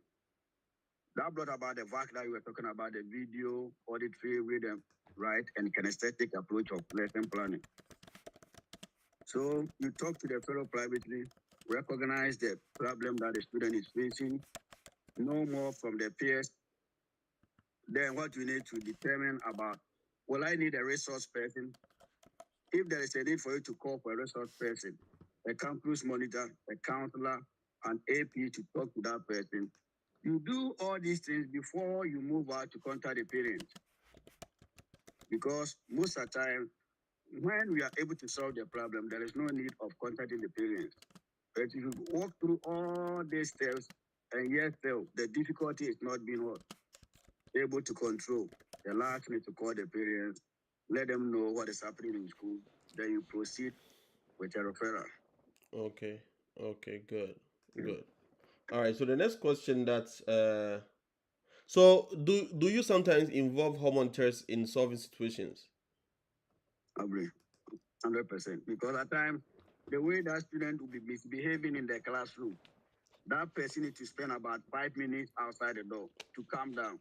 That brought about the fact that you were talking about the video, auditory, rhythm, right, and kinesthetic approach of lesson planning. So you talk to the fellow privately, recognize the problem that the student is facing, know more from the peers. Then what you need to determine about, will I need a resource person? If there is a need for you to call for a resource person, a campus monitor, a counselor, an AP to talk to that person, you do all these things before you move out to contact the parents. Because most of the time, when we are able to solve the problem, there is no need of contacting the parents. But if you walk through all these steps, and yet still the difficulty is not being able to control, the last need to call the parents, let them know what is happening in school, then you proceed with a referral. Okay. Okay. Good. Yeah. Good. All right. So the next question that's so do you sometimes involve hormone tests in solving situations? Agree, 100%. Because at times, the way that student will be misbehaving in the classroom, that person needs to spend about 5 minutes outside the door to calm down.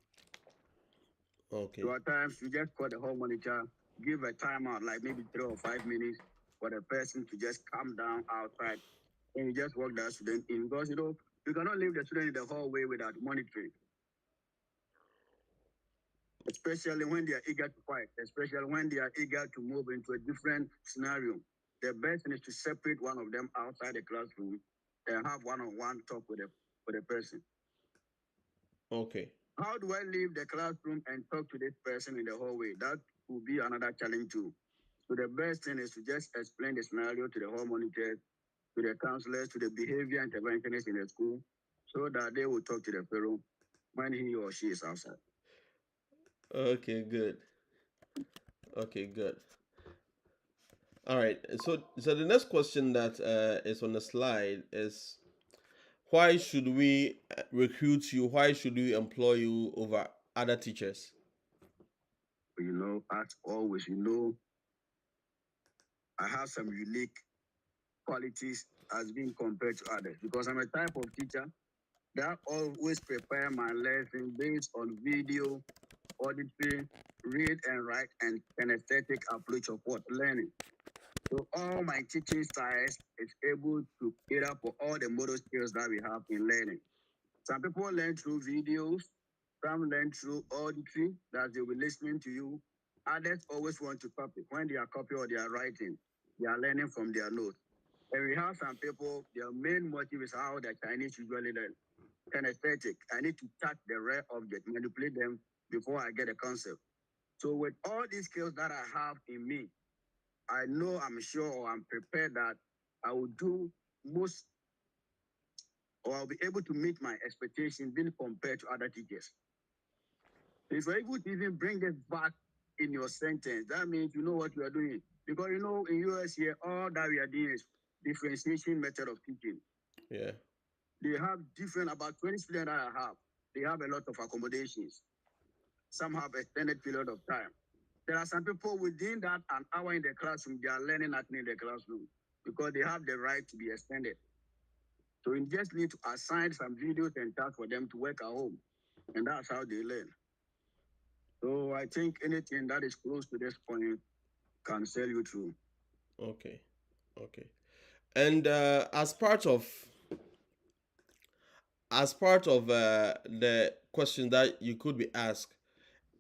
Okay. So at times, you just call the hall monitor, give a timeout, like maybe 3 or 5 minutes, for the person to just calm down outside, and you just walk that student in. Because, you cannot leave the student in the hallway without monitoring, especially when they are eager to fight, especially when they are eager to move into a different scenario. The best thing is to separate one of them outside the classroom and have one-on-one talk with the person. Okay. How do I leave the classroom and talk to this person in the hallway? That will be another challenge too. So the best thing is to just explain the scenario to the hall monitors, to the counselors, to the behavior interventionists in the school, so that they will talk to the parent when he or she is outside. Okay. Good. Okay. Good. All right. So the next question that is on the slide is why should we recruit you? Why should we employ you over other teachers? As always, I have some unique qualities as being compared to others because I'm a type of teacher that always prepare my lesson based on video, auditory, read and write, and kinesthetic approach of what learning. So all my teaching styles is able to cater for all the motor skills that we have in learning. Some people learn through videos, some learn through auditory, that they will listening to you. Others always want to copy. When they are copying or they are writing, they are learning from their notes. And we have some people, their main motive is how the Chinese usually learn. Kinesthetic. I need to touch the rare object, manipulate them before I get a concept. So with all these skills that I have in me, I know I'm sure or I'm prepared that I will do most or I'll be able to meet my expectations being compared to other teachers. If you're able to even bring it back in your sentence, that means you know what you are doing. Because in US here, all that we are doing is differentiation method of teaching. Yeah. They have different about 20 students that I have. They have a lot of accommodations. Some have extended period of time. There are some people within that an hour in the classroom, they are learning nothing in the classroom because they have the right to be extended. So you just need to assign some videos and tasks for them to work at home. And that's how they learn. So I think anything that is close to this point can sell you through. Okay. Okay. And as part of the question that you could be asked,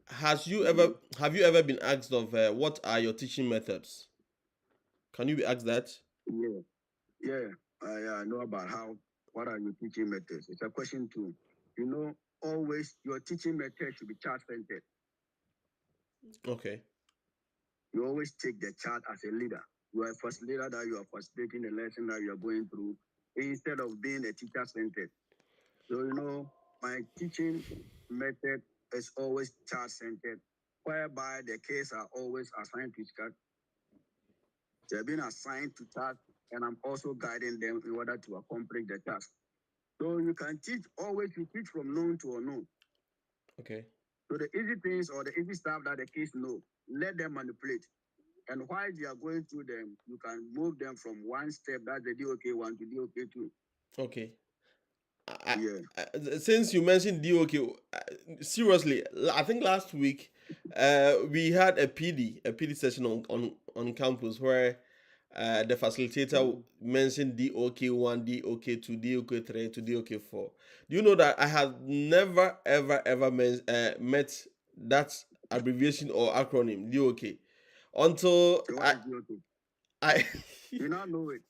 have you ever been asked of what are your teaching methods? Can you be asked that? Yeah, yeah. I know about what are your teaching methods. It's a question too. You know, always your teaching method should be child centered. Okay. You always take the child as a leader. You are a first leader that you are facilitating the lesson that you are going through instead of being a teacher centered. So, my teaching method is always child centered, whereby the kids are always assigned to task. They're being assigned to task, and I'm also guiding them in order to accomplish the task. So you can you teach from known to unknown. Okay. So the easy things or the easy stuff that the kids know, let them manipulate. And while they are going through them, you can move them from one step, that's the DOK one, to DOK two. Okay. I, Yeah. since you mentioned DOK, seriously, I think last week we had a PD session on campus where the facilitator mentioned DOK1, DOK2, DOK3 to DOK4. Do you know that I have never ever met that abbreviation or acronym DOK until So what is DOK? I You now know it.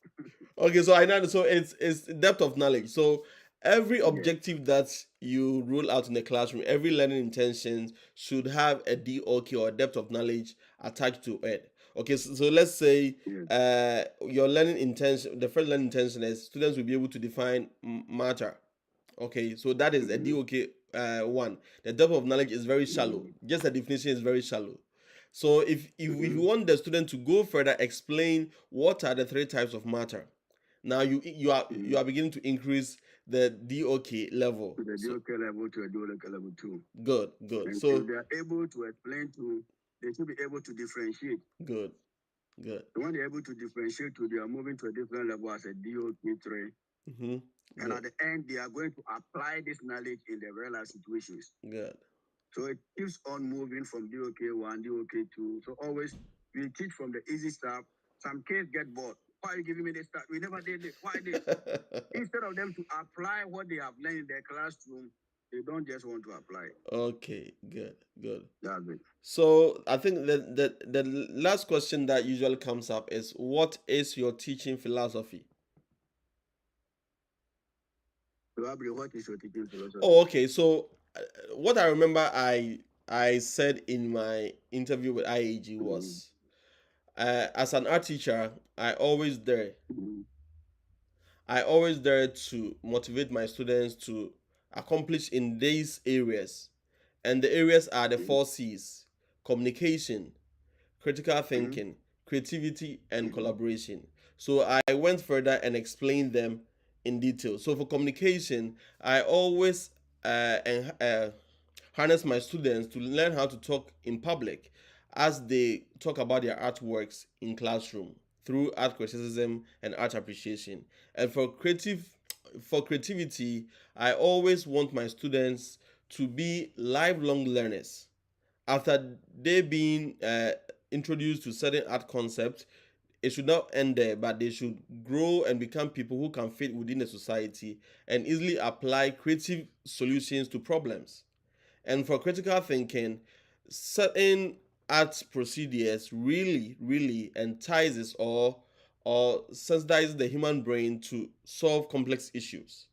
Okay, so I know. So it's depth of knowledge. So every Yeah. objective that you roll out in the classroom, every learning intention should have a DOK or depth of knowledge attached to it. Okay, so let's say Yeah. your learning intention, the first learning intention is students will be able to define matter. Okay, so that is a DOK one. The depth of knowledge is very shallow. Just the definition is very shallow. So if you want the student to go further, explain what are the three types of matter. Now you are beginning to increase the DOK level. To the DOK level to a DOK level 2. Good. And So if they are able to explain they should be able to differentiate. Good. So when they're able to differentiate they are moving to a different level as a DOK 3. Mm-hmm. And at the end, they are going to apply this knowledge in their real life situations. Good. So it keeps on moving from DOK 1, DOK 2. So always we teach from the easy stuff. Some kids get bored. Why are you giving me this stuff? We never did this. Why this? Instead of them to apply what they have learned in their classroom, they don't just want to apply. Okay, good. That's it. So I think the last question that usually comes up is, what is your teaching philosophy? What is your teaching philosophy? Oh, okay. So what I remember I said in my interview with IAG was, as an art teacher, I always dare to motivate my students to accomplish in these areas. And the areas are the 4 C's: communication, critical thinking, creativity, and collaboration. So I went further and explained them in detail. So for communication, I always harness my students to learn how to talk in public as they talk about their artworks in classroom through art criticism and art appreciation. And for creativity, I always want my students to be lifelong learners. After they being introduced to certain art concepts, it should not end there, but they should grow and become people who can fit within the society and easily apply creative solutions to problems. And for critical thinking, certain art procedures really entices or sensitizes the human brain to solve complex issues.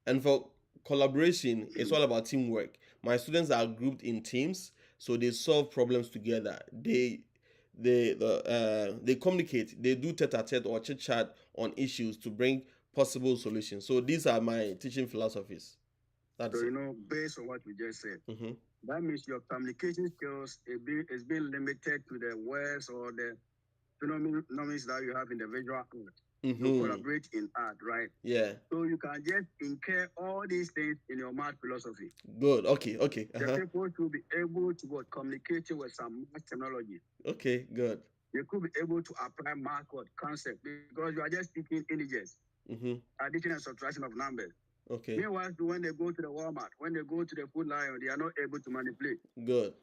And for collaboration, it's all about teamwork. My students are grouped in teams, so they solve problems together. They communicate. They do tete-a-tete or chit chat on issues to bring possible solutions. So these are my teaching philosophies. That's so based on what you just said, that means your communication skills is being limited to the words or the phenomenons that you have in the visual art. To collaborate in art, right? Yeah. So you can just incur all these things in your math philosophy. Good. Okay. The people should be able to communicate with some math terminology. Okay. Good. You could be able to apply math concept because you are just speaking integers, addition and subtraction of numbers. Okay. Meanwhile, when they go to the Walmart, when they go to the Food Lion, they are not able to manipulate. Good.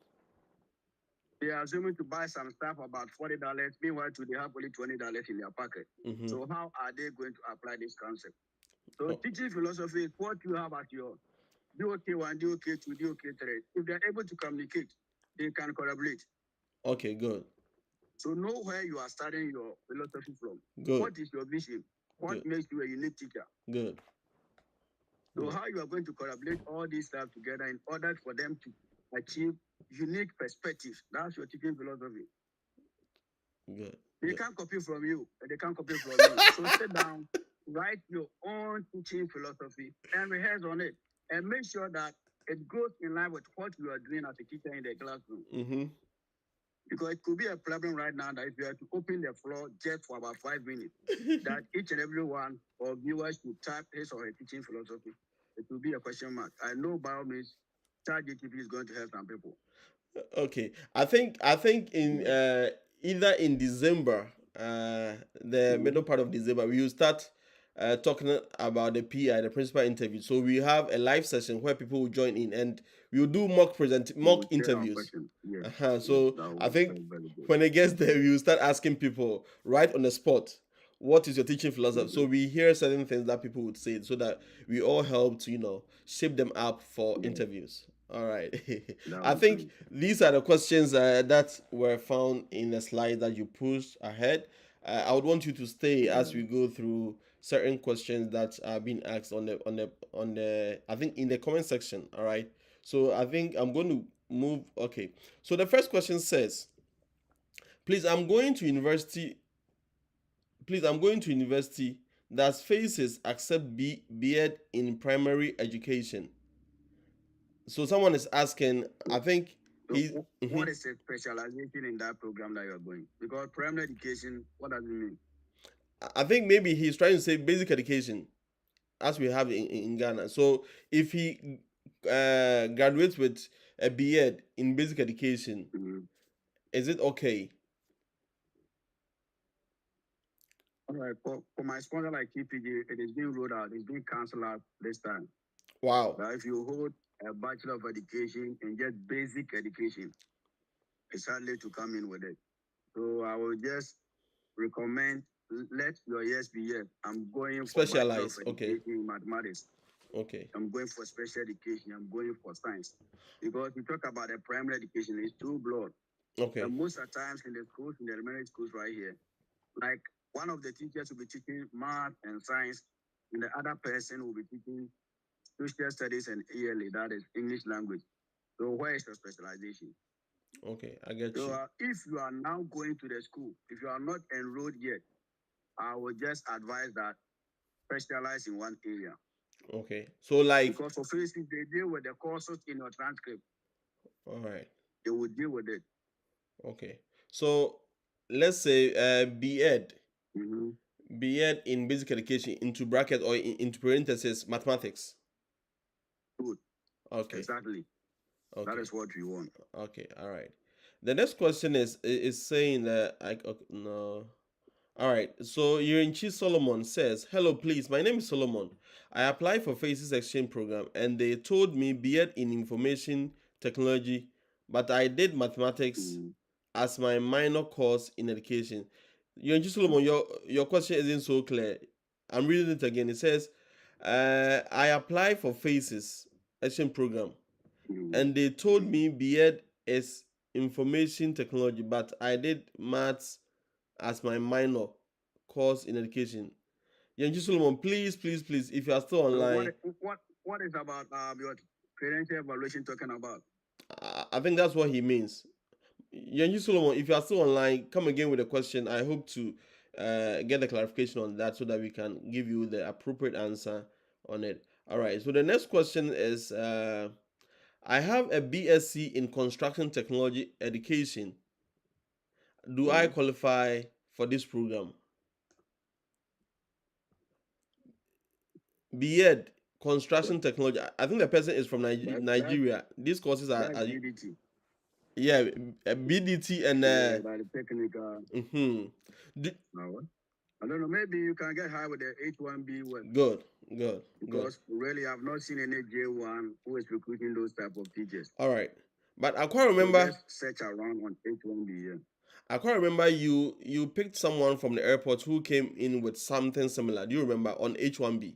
They are assuming to buy some stuff about $40. Meanwhile, they have only $20 in their pocket. So how are they going to apply this concept? So teaching philosophy is what you have at your DOK 1, DOK 2, DOK 3. If they are able to communicate, they can collaborate. Okay, good. So know where you are starting your philosophy from. Good. What is your vision? What makes you a unique teacher? Good. So how you are going to collaborate all these stuff together in order for them to achieve unique perspectives. That's your teaching philosophy. Good. They can't copy from you, and they can't copy from you. So sit down, write your own teaching philosophy, and rehearse on it, and make sure that it goes in line with what you are doing as a teacher in the classroom. Because it could be a problem right now that if you have to open the floor just for about 5 minutes, that each and every one of viewers should type his or her teaching philosophy. It will be a question mark. I know by all means, ChatGPT is going to help some people. Okay, I think in either in December, the middle part of December, we will start talking about the PI, the principal interview. So we have a live session where people will join in, and we will do mock interviews. So I think when it gets there, we will start asking people right on the spot, what is your teaching philosophy? So we hear certain things that people would say, so that we all help to shape them up for interviews. All right. I think these are the questions that were found in the slide that you pushed ahead. I would want you to stay as we go through certain questions that are being asked on the I think in the comment section. All right. So I think I'm going to move. Okay. So the first question says, please, I'm going to university. Does FACES accept B.Ed in primary education? So someone is asking, I think So He. what is a specialization in that program that you're going? Because primary education, what does it mean? I think maybe he's trying to say basic education, as we have in Ghana. So if he graduates with a B.Ed in basic education, is it okay? All right, for my sponsor like TPG, it is being rolled out. It's being cancelled out this time. Wow. But if you hold a Bachelor of Education and get basic education, it's hardly to come in with it. So I will just recommend let your yes be yes. I'm going for Bachelor of Specialize. Okay. Education in mathematics. Okay. I'm going for special education. I'm going for science. Because we talk about the primary education, it's too broad. Okay. And most of the times in the schools, in the elementary schools right here, like one of the teachers will be teaching math and science, and the other person will be teaching social studies and ELA, that is English language. So where is your specialization? Okay, I get So you. if you are now going to the school, if you are not enrolled yet, I would just advise that specialize in one area. Okay, so like, because for physics, they deal with the courses in your transcript. all right. They will deal with it. Okay, so let's say B.Ed, Mm-hmm. B.Ed in basic education into bracket or into parentheses mathematics. Good. Okay. Exactly. Okay. That is what we want. Okay. All right. The next question is saying that okay, no. All right. So Yurinchi Solomon says, "Hello, please. My name is Solomon. I applied for Faces Exchange program, and they told me B.Ed in Information Technology, but I did mathematics as my minor course in education." Yurinchi Solomon, your question isn't so clear. I'm reading it again. It says, "I applied for Faces Exchange program, and they told me B.Ed is Information Technology, but I did maths as my minor course in education." Yanji Solomon, please, if you are still online. So what is about your credential evaluation talking about? I think that's what he means. Yanji Solomon, if you are still online, come again with a question. I hope to get a clarification on that so that we can give you the appropriate answer on it. All right, so the next question is I have a BSc in Construction Technology Education. Do I qualify for this program? B.Ed Construction Technology. I think the person is from Nigeria. These courses are BDT. Yeah, BDT and the technical. No, I don't know. Maybe you can get high with the H1B work. Good. Because really, I've not seen any J1 who is recruiting those type of teachers. All right, but I quite remember. So just search around on H1B. Yeah. I quite remember you picked someone from the airport who came in with something similar. Do you remember on H1B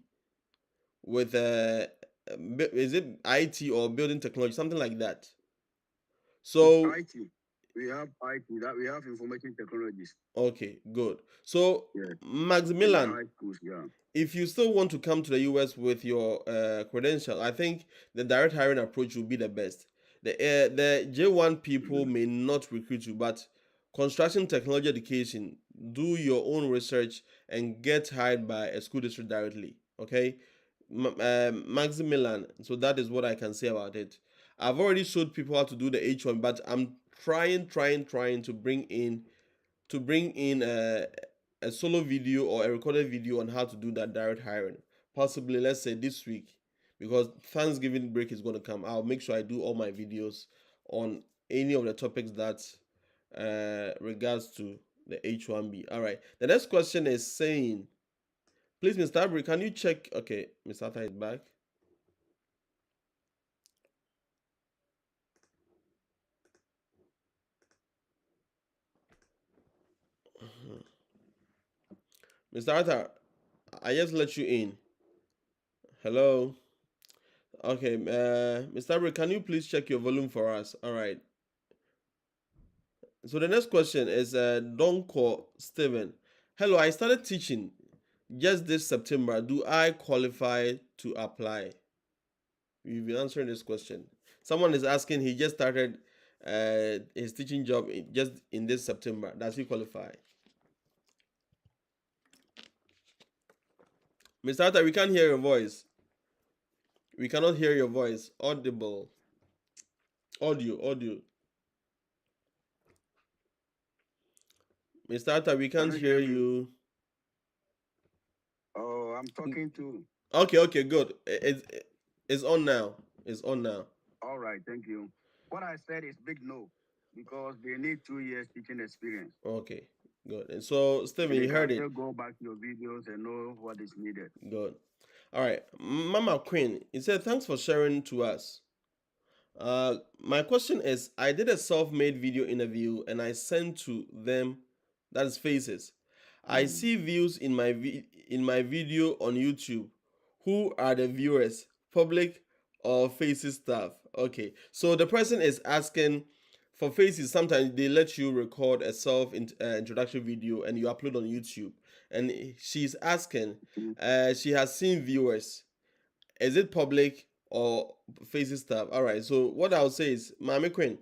with is it IT or building technology, something like that? So it's IT. We have IT, that we have information technologies. Okay, good. So Maximilian, if you still want to come to the US with your credential, I think the direct hiring approach will be the best. The J1 people may not recruit you, but construction technology education, do your own research and get hired by a school district directly. Okay, Maximilian. So that is what I can say about it. I've already showed people how to do the H1, but I'm trying to bring in a solo video or a recorded video on how to do that direct hiring. Possibly, let's say this week, because Thanksgiving break is going to come. I'll make sure I do all my videos on any of the topics that regards to the H1B. All right. The next question is saying, please, Mr. Abri, can you check? Okay, Mr. Atta is back. Mr. Atta, I just let you in. Hello. Okay, Mr. Abri, can you please check your volume for us? All right. So the next question is Donko Steven. Hello, I started teaching just this September. Do I qualify to apply? We've been answering this question. Someone is asking, he just started his teaching job just in this September. Does he qualify? Mr. Atta, we can't hear your voice. We cannot hear your voice. Audible. Audio. Mr. Arthur, we Can can't you hear hear me? you. Oh, I'm talking to. Okay, good. It's on now. It's on now. All right, thank you. What I said is big no, because they need 2 years teaching experience. Okay, good. And so, Stephen, And they you can heard it. still go back to your videos and know what is needed. Good. All right, Mama Queen. He said, "Thanks for sharing to us." My question is, I did a self-made video interview and I sent to them, that is Faces. I see views in in my video on YouTube. Who are the viewers? Public or Faces staff? Okay, so the person is asking for Faces. Sometimes they let you record a self introduction video and you upload on YouTube. And she's asking, Mhm. she has seen viewers. Is it public or Faces staff? All right. So what I'll say is, Mami Queen,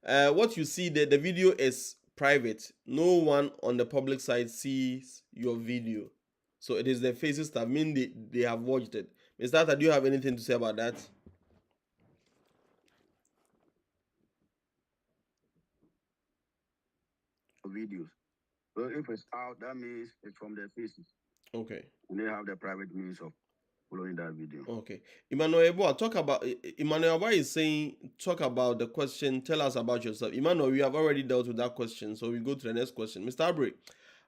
what you see there, the video is private. No one on the public side sees your video. So it is the Faces staff, mean they have watched it. Mr. Tata, do you have anything to say about that? Videos. So if it's out, that means it's from their faces. Okay. And they have the private means of following that video. Okay. Emmanuel Eboa, Emmanuel Eboa is saying, talk about the question, tell us about yourself. Emmanuel, we have already dealt with that question, so we go to the next question. Mr. Abre,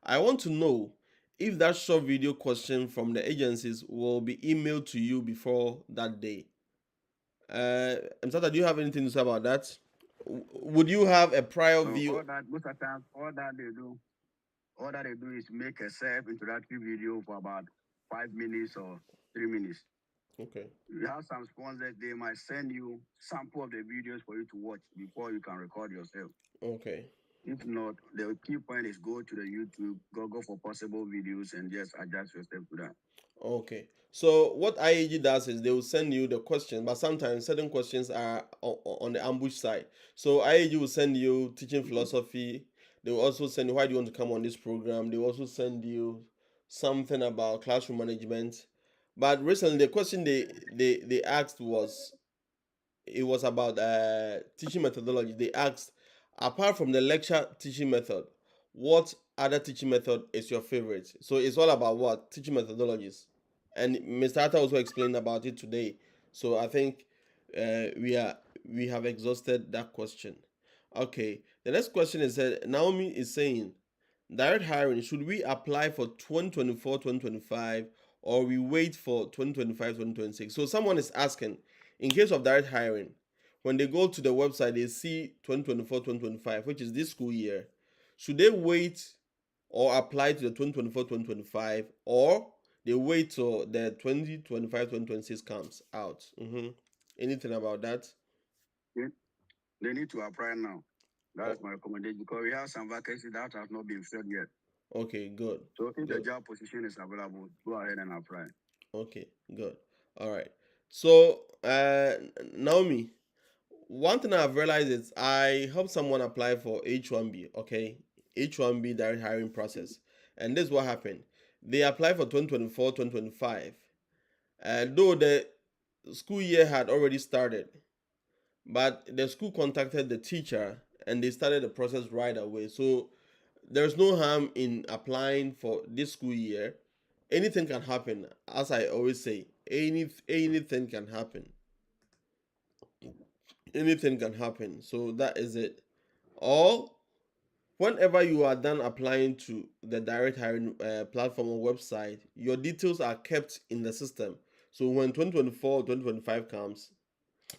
I want to know if that short video question from the agencies will be emailed to you before that day. Msata, do you have anything to say about that? Would you have a prior So view? all that most of the time, all that they do is make a self-introductory video for about 5 minutes or 3 minutes. Okay. You have some sponsors, they might send you sample of the videos for you to watch before you can record yourself. Okay. If not, the key point is go to the YouTube, go for possible videos and just adjust yourself to that. Okay. So what IAG does is they will send you the question, but sometimes certain questions are on the ambush side. So IAG will send you teaching philosophy. They will also send you why do you want to come on this program. They will also send you something about classroom management. But recently, the question they asked was, it was about teaching methodology. They asked, apart from the lecture teaching method, what other teaching method is your favorite? So it's all about what teaching methodologies, and Mr. Atta also explained about it today. So I think we have exhausted that question. Okay, the next question is that Naomi is saying, direct hiring, should we apply for 2024 2025 or we wait for 2025 2026? So someone is asking, in case of direct hiring, when they go to the website, they see 2024 2025, which is this school year. Should they wait or apply to the 2024 2025, or they wait till the 2025 2026 comes out? Anything about that? They need to apply now. That's Oh, my recommendation because we have some vacancies that have not been filled yet. okay, good. So if the Good. job position is available, go ahead and apply. Okay, good. All right. So, Naomi, one thing I've realized is I helped someone apply for H1B, okay? H1B direct hiring process. And this is what happened. They applied for 2024 2025. Though the school year had already started, but the school contacted the teacher and they started the process right away. So there's no harm in applying for this school year. Anything can happen. As I always say, anything can happen. Anything can happen. So that is it. Or whenever you are done applying to the direct hiring platform or website, your details are kept in the system. So when 2024 2025 comes,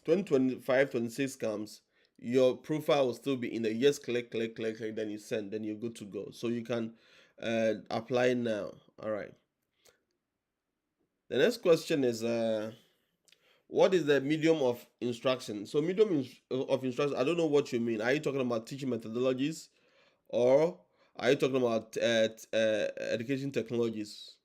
2025 26 comes, your profile will still be in there. You just click, then you send, then you're good to go. So you can apply now. All right. The next question is what is the medium of instruction? So of instruction, I don't know what you mean. Are you talking about teaching methodologies, or are you talking about education technologies?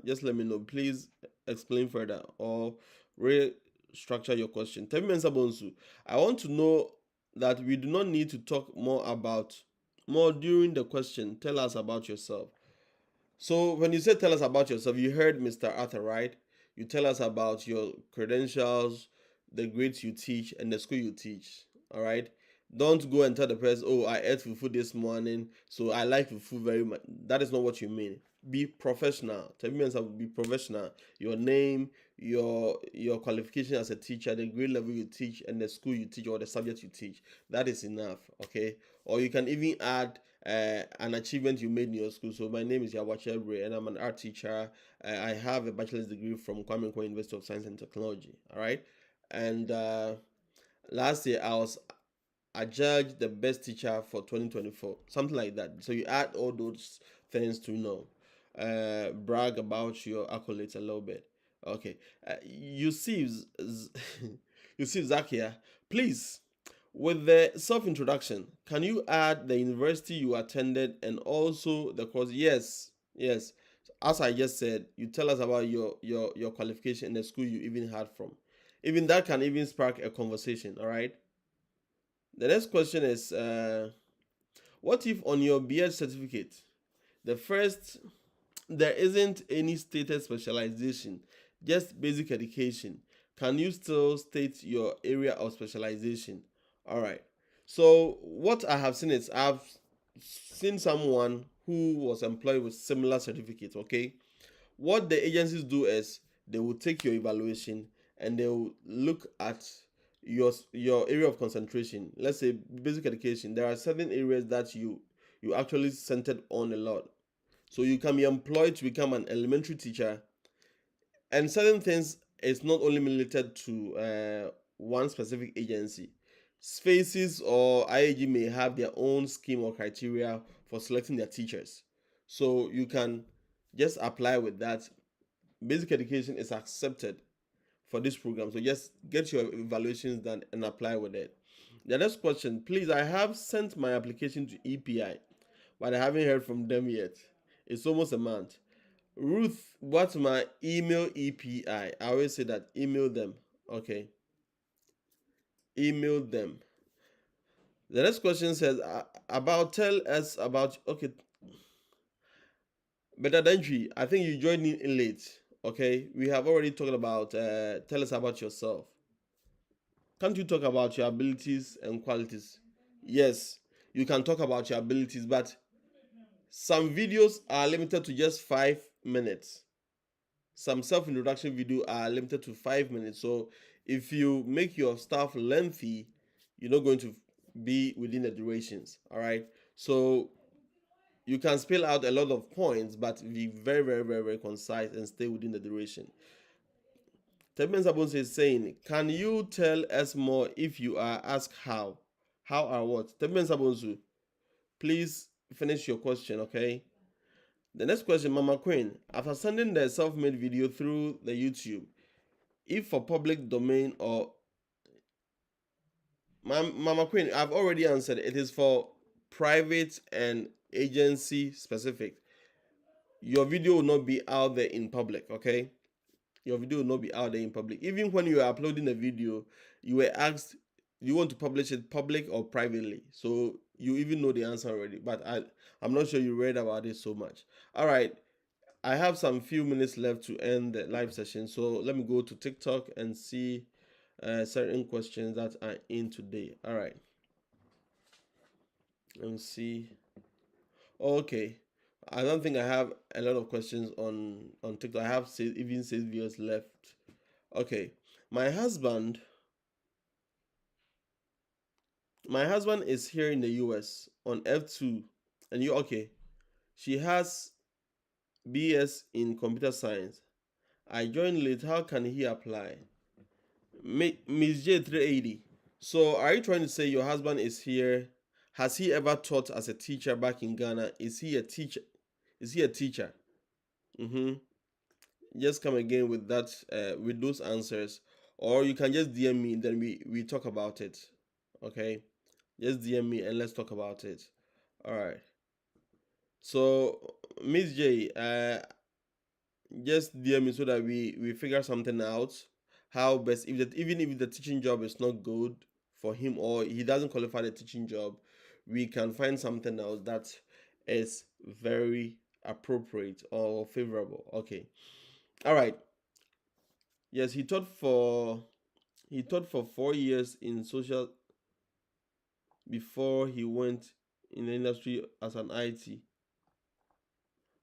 Just let me know. Please explain further or restructure your question. Tell me, Bonsu. I want to know that we do not need to talk more during the question. Tell us about yourself. So when you say tell us about yourself, you heard Mr. Arthur, right? You tell us about your credentials, the grades you teach, and the school you teach. All right. Don't go and tell the person, oh, I ate fufu this morning, so I like fufu very much. That is not what you mean. Be professional. Tell me be professional. Your name, your qualification as a teacher, the grade level you teach, and the school you teach or the subject you teach. That is enough. Okay. Or you can even add an achievement you made in your school. So my name is Yawachebre, and I'm an art teacher. I have a bachelor's degree from Kwame Nkrumah University of Science and Technology. All right. And last year I was adjudged the best teacher for 2024, something like that. So you add all those things to brag about your accolades a little bit. Okay, you see, you see, Zakia, please, with the self introduction, can you add the university you attended and also the course? Yes, yes. As I just said, you tell us about your qualification and the school you even had from. Even that can even spark a conversation. All right. The next question is what if on your BS certificate, the first, there isn't any stated specialization, just basic education? Can you still state your area of specialization? All right. So, what I have seen is I've seen someone who was employed with similar certificates, okay? What the agencies do is they will take your evaluation and they will look at your area of concentration. Let's say basic education, there are certain areas that you actually centered on a lot, so you can be employed to become an elementary teacher, and certain things is not only limited to one specific agency. Spaces or IAG may have their own scheme or criteria for selecting their teachers, so you can just apply with that. Basic education is accepted for this program, so just get your evaluations done and apply with it. The next question, please, I have sent my application to EPI, but I haven't heard from them yet. It's almost a month. Ruth, what's my email? EPI, I always say that, email them. Okay, email them. The next question says about, tell us about, okay, better entry. I think you joined in late. Okay, we have already talked about tell us about yourself. Can't you talk about your abilities and qualities? Yes, you can talk about your abilities, but some videos are limited to just 5 minutes. Some self-introduction video are limited to 5 minutes. So if you make your stuff lengthy, you're not going to be within the durations. All right. So you can spill out a lot of points, but be very, very, very, very concise and stay within the duration. Tebben Sabons is saying, can you tell us more if you are asked how? How are what? Tebben Sabonsu, please finish your question, okay? The next question, Mama Queen, after sending the self-made video through the YouTube, if for public domain or Mama Queen, I've already answered. It is for private and agency specific. Your video will not be out there in public, okay? Your video will not be out there in public. Even when you are uploading a video, you were asked, you want to publish it public or privately. So you even know the answer already. But I'm not sure you read about it so much. All right. I have some few minutes left to end the live session. So let me go to TikTok and see certain questions that are in today. All right. Let me see. Okay. I don't think I have a lot of questions on TikTok. I have even 6 videos left. Okay. My husband my husband is here in the US on F2, and you okay. She has BS in computer science. I joined late. How can he apply? Miss J 380. So are you trying to say your husband is here? Has he ever taught as a teacher back in Ghana? Is he a teacher? Is he a teacher? Mm-hmm. Just come again with that, with those answers, or you can just DM me. Then we talk about it. Okay, just DM me and let's talk about it. All right. So Miss J, just DM me so that we figure something out. How best, if that, even if the teaching job is not good for him or he doesn't qualify the teaching job, we can find something else that is very appropriate or favorable. Okay. All right. Yes, he taught for 4 years in social. before he went in the industry as an IT.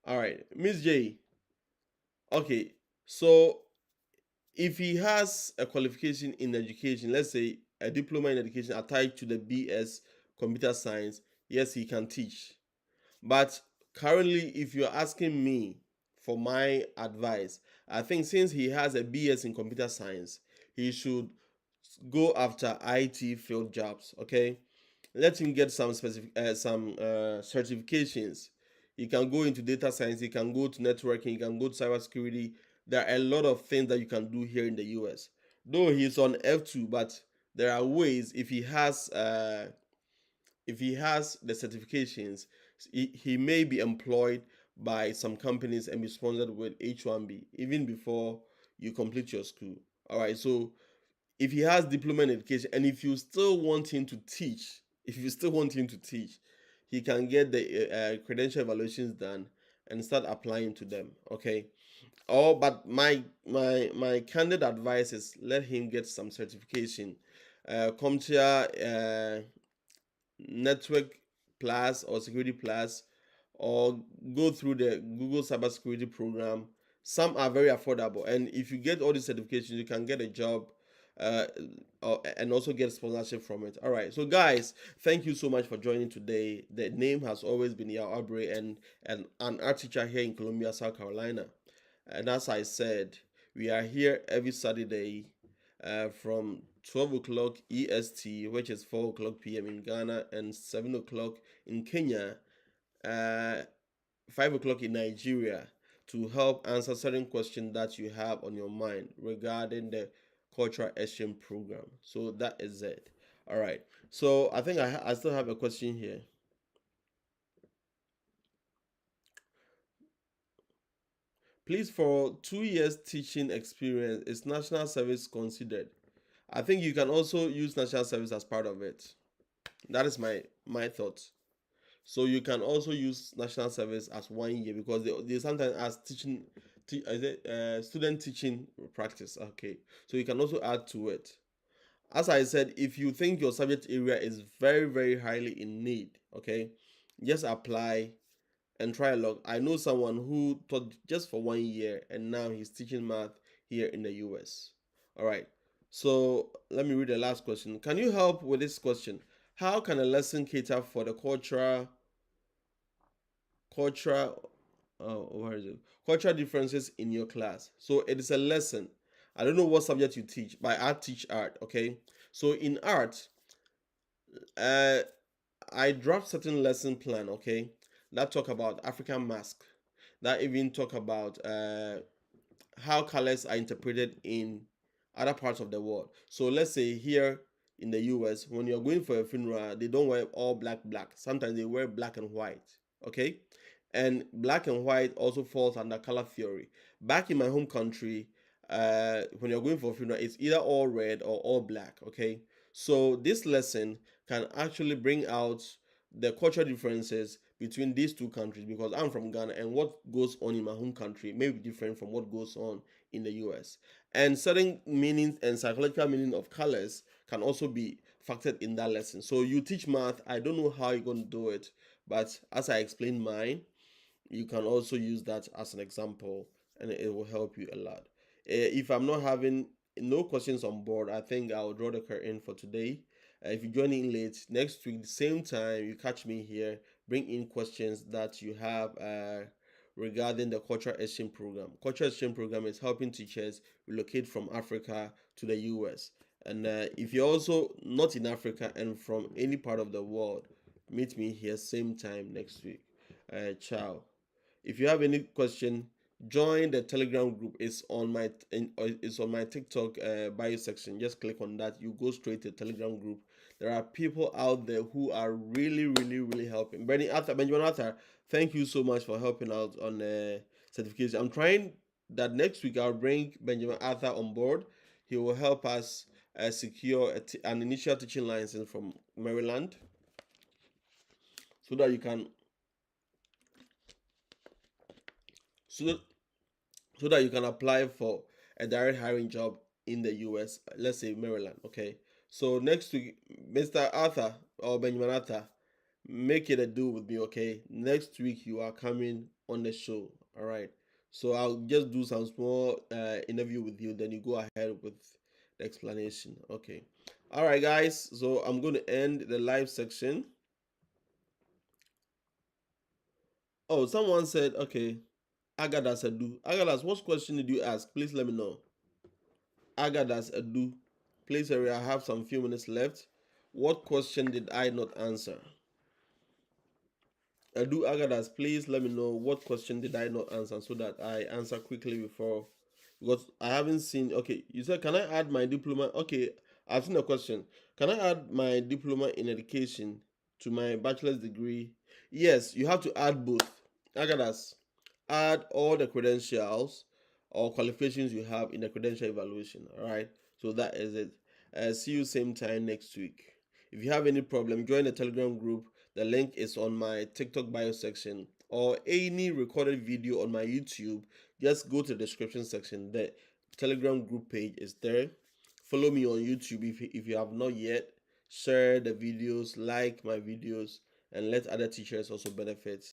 All right, Miss J. Okay, so if he has a qualification in education, let's say a diploma in education attached to the BS computer science, yes, he can teach. But currently, if you're asking me for my advice, I think since he has a BS in computer science, he should go after IT field jobs. Okay, let him get some certifications. You can go into data science, you can go to networking, you can go to cybersecurity. There are a lot of things that you can do here in the US. Though he's on F2, but there are ways if he has the certifications, he may be employed by some companies and be sponsored with H1B even before you complete your school. All right, so if he has diploma in education and if you still want him to teach, he can get the credential evaluations done and start applying to them. Okay. Oh, but my candid advice is let him get some certification. CompTIA Network Plus or Security Plus, or go through the Google Cybersecurity program. Some are very affordable, and if you get all these certifications, you can get a job, uh, and also get sponsorship from it. All right, so guys, thank you so much for joining today. The name has always been Yao Abre, and an art teacher here in Columbia, South Carolina. And as I said, we are here every Saturday from 12 o'clock EST, which is 4 o'clock p.m. in Ghana, and 7 o'clock in Kenya, uh, 5 o'clock in Nigeria, to help answer certain questions that you have on your mind regarding the cultural exchange program. So that is it. All right. So I think I still have a question here. Please, for 2 years teaching experience, is national service considered? I think you can also use national service as part of it. That is my thought. So you can also use national service as 1 year because they sometimes ask teaching, is it, student teaching practice. Okay, so you can also add to it. As I said, if you think your subject area is very highly in need, okay, just apply and try a lot. I know someone who taught just for 1 year and now he's teaching math here in the US. All right. So let me read the last question. Can you help with this question? How can a lesson cater for the cultural what is it? Cultural differences in your class? So it is a lesson. I don't know what subject you teach, but I teach art. Okay. So in art, uh, I draft certain lesson plan. Okay, that talk about African mask, that even talk about how colors are interpreted in other parts of the world. So let's say here in the US, when you're going for a funeral, they don't wear all black. Sometimes they wear black and white. Okay? And black and white also falls under color theory. Back in my home country, when you're going for a funeral, it's either all red or all black. Okay? So this lesson can actually bring out the cultural differences between these two countries, because I'm from Ghana and what goes on in my home country may be different from what goes on in the US. And certain meanings and psychological meaning of colors can also be factored in that lesson. So you teach math, I don't know how you're going to do it, but as I explained mine, you can also use that as an example and it will help you a lot. If I'm not having no questions on board, I think I'll draw the curtain for today. If you join in late next week, the same time, you catch me here, bring in questions that you have regarding the cultural exchange program. Cultural exchange program is helping teachers relocate from Africa to the US. And if you're also not in Africa and from any part of the world, meet me here same time next week. Ciao. If you have any question, join the Telegram group. It's on my TikTok bio section. Just click on that. You go straight to the Telegram group. There are people out there who are really helping. Benjamin Arthur, thank you so much for helping out on certification. I'm trying that next week I'll bring Benjamin Arthur on board. He will help us secure an initial teaching license from Maryland, so that you can so that, so that you can apply for a direct hiring job in the US, let's say Maryland. Okay, So next week, Mr. Arthur or Benjamin Arthur, make it a do with me, okay? Next week you are coming on the show, all right? So I'll just do some small interview with you, then you go ahead with the explanation, okay? All right, guys. So I'm going to end the live section. Oh, someone said, okay, Agadas Adu. Agadas, what question did you ask? Please let me know. Agadas Adu. Please hurry. I have some few minutes left. What question did I not answer? Adu Agadas, please let me know what question did I not answer so that I answer quickly before, because I haven't seen. Okay, you said, can I add my diploma? Okay, I've seen a question. Can I add my diploma in education to my bachelor's degree? Yes, you have to add both. Agadas, add all the credentials or qualifications you have in the credential evaluation. All right, so that is it. See you same time next week. If you have any problem, join the Telegram group. The link is on my TikTok bio section, or any recorded video on my YouTube. Just go to the description section. The Telegram group page is there. Follow me on YouTube if you have not yet. Share the videos, like my videos, and let other teachers also benefit.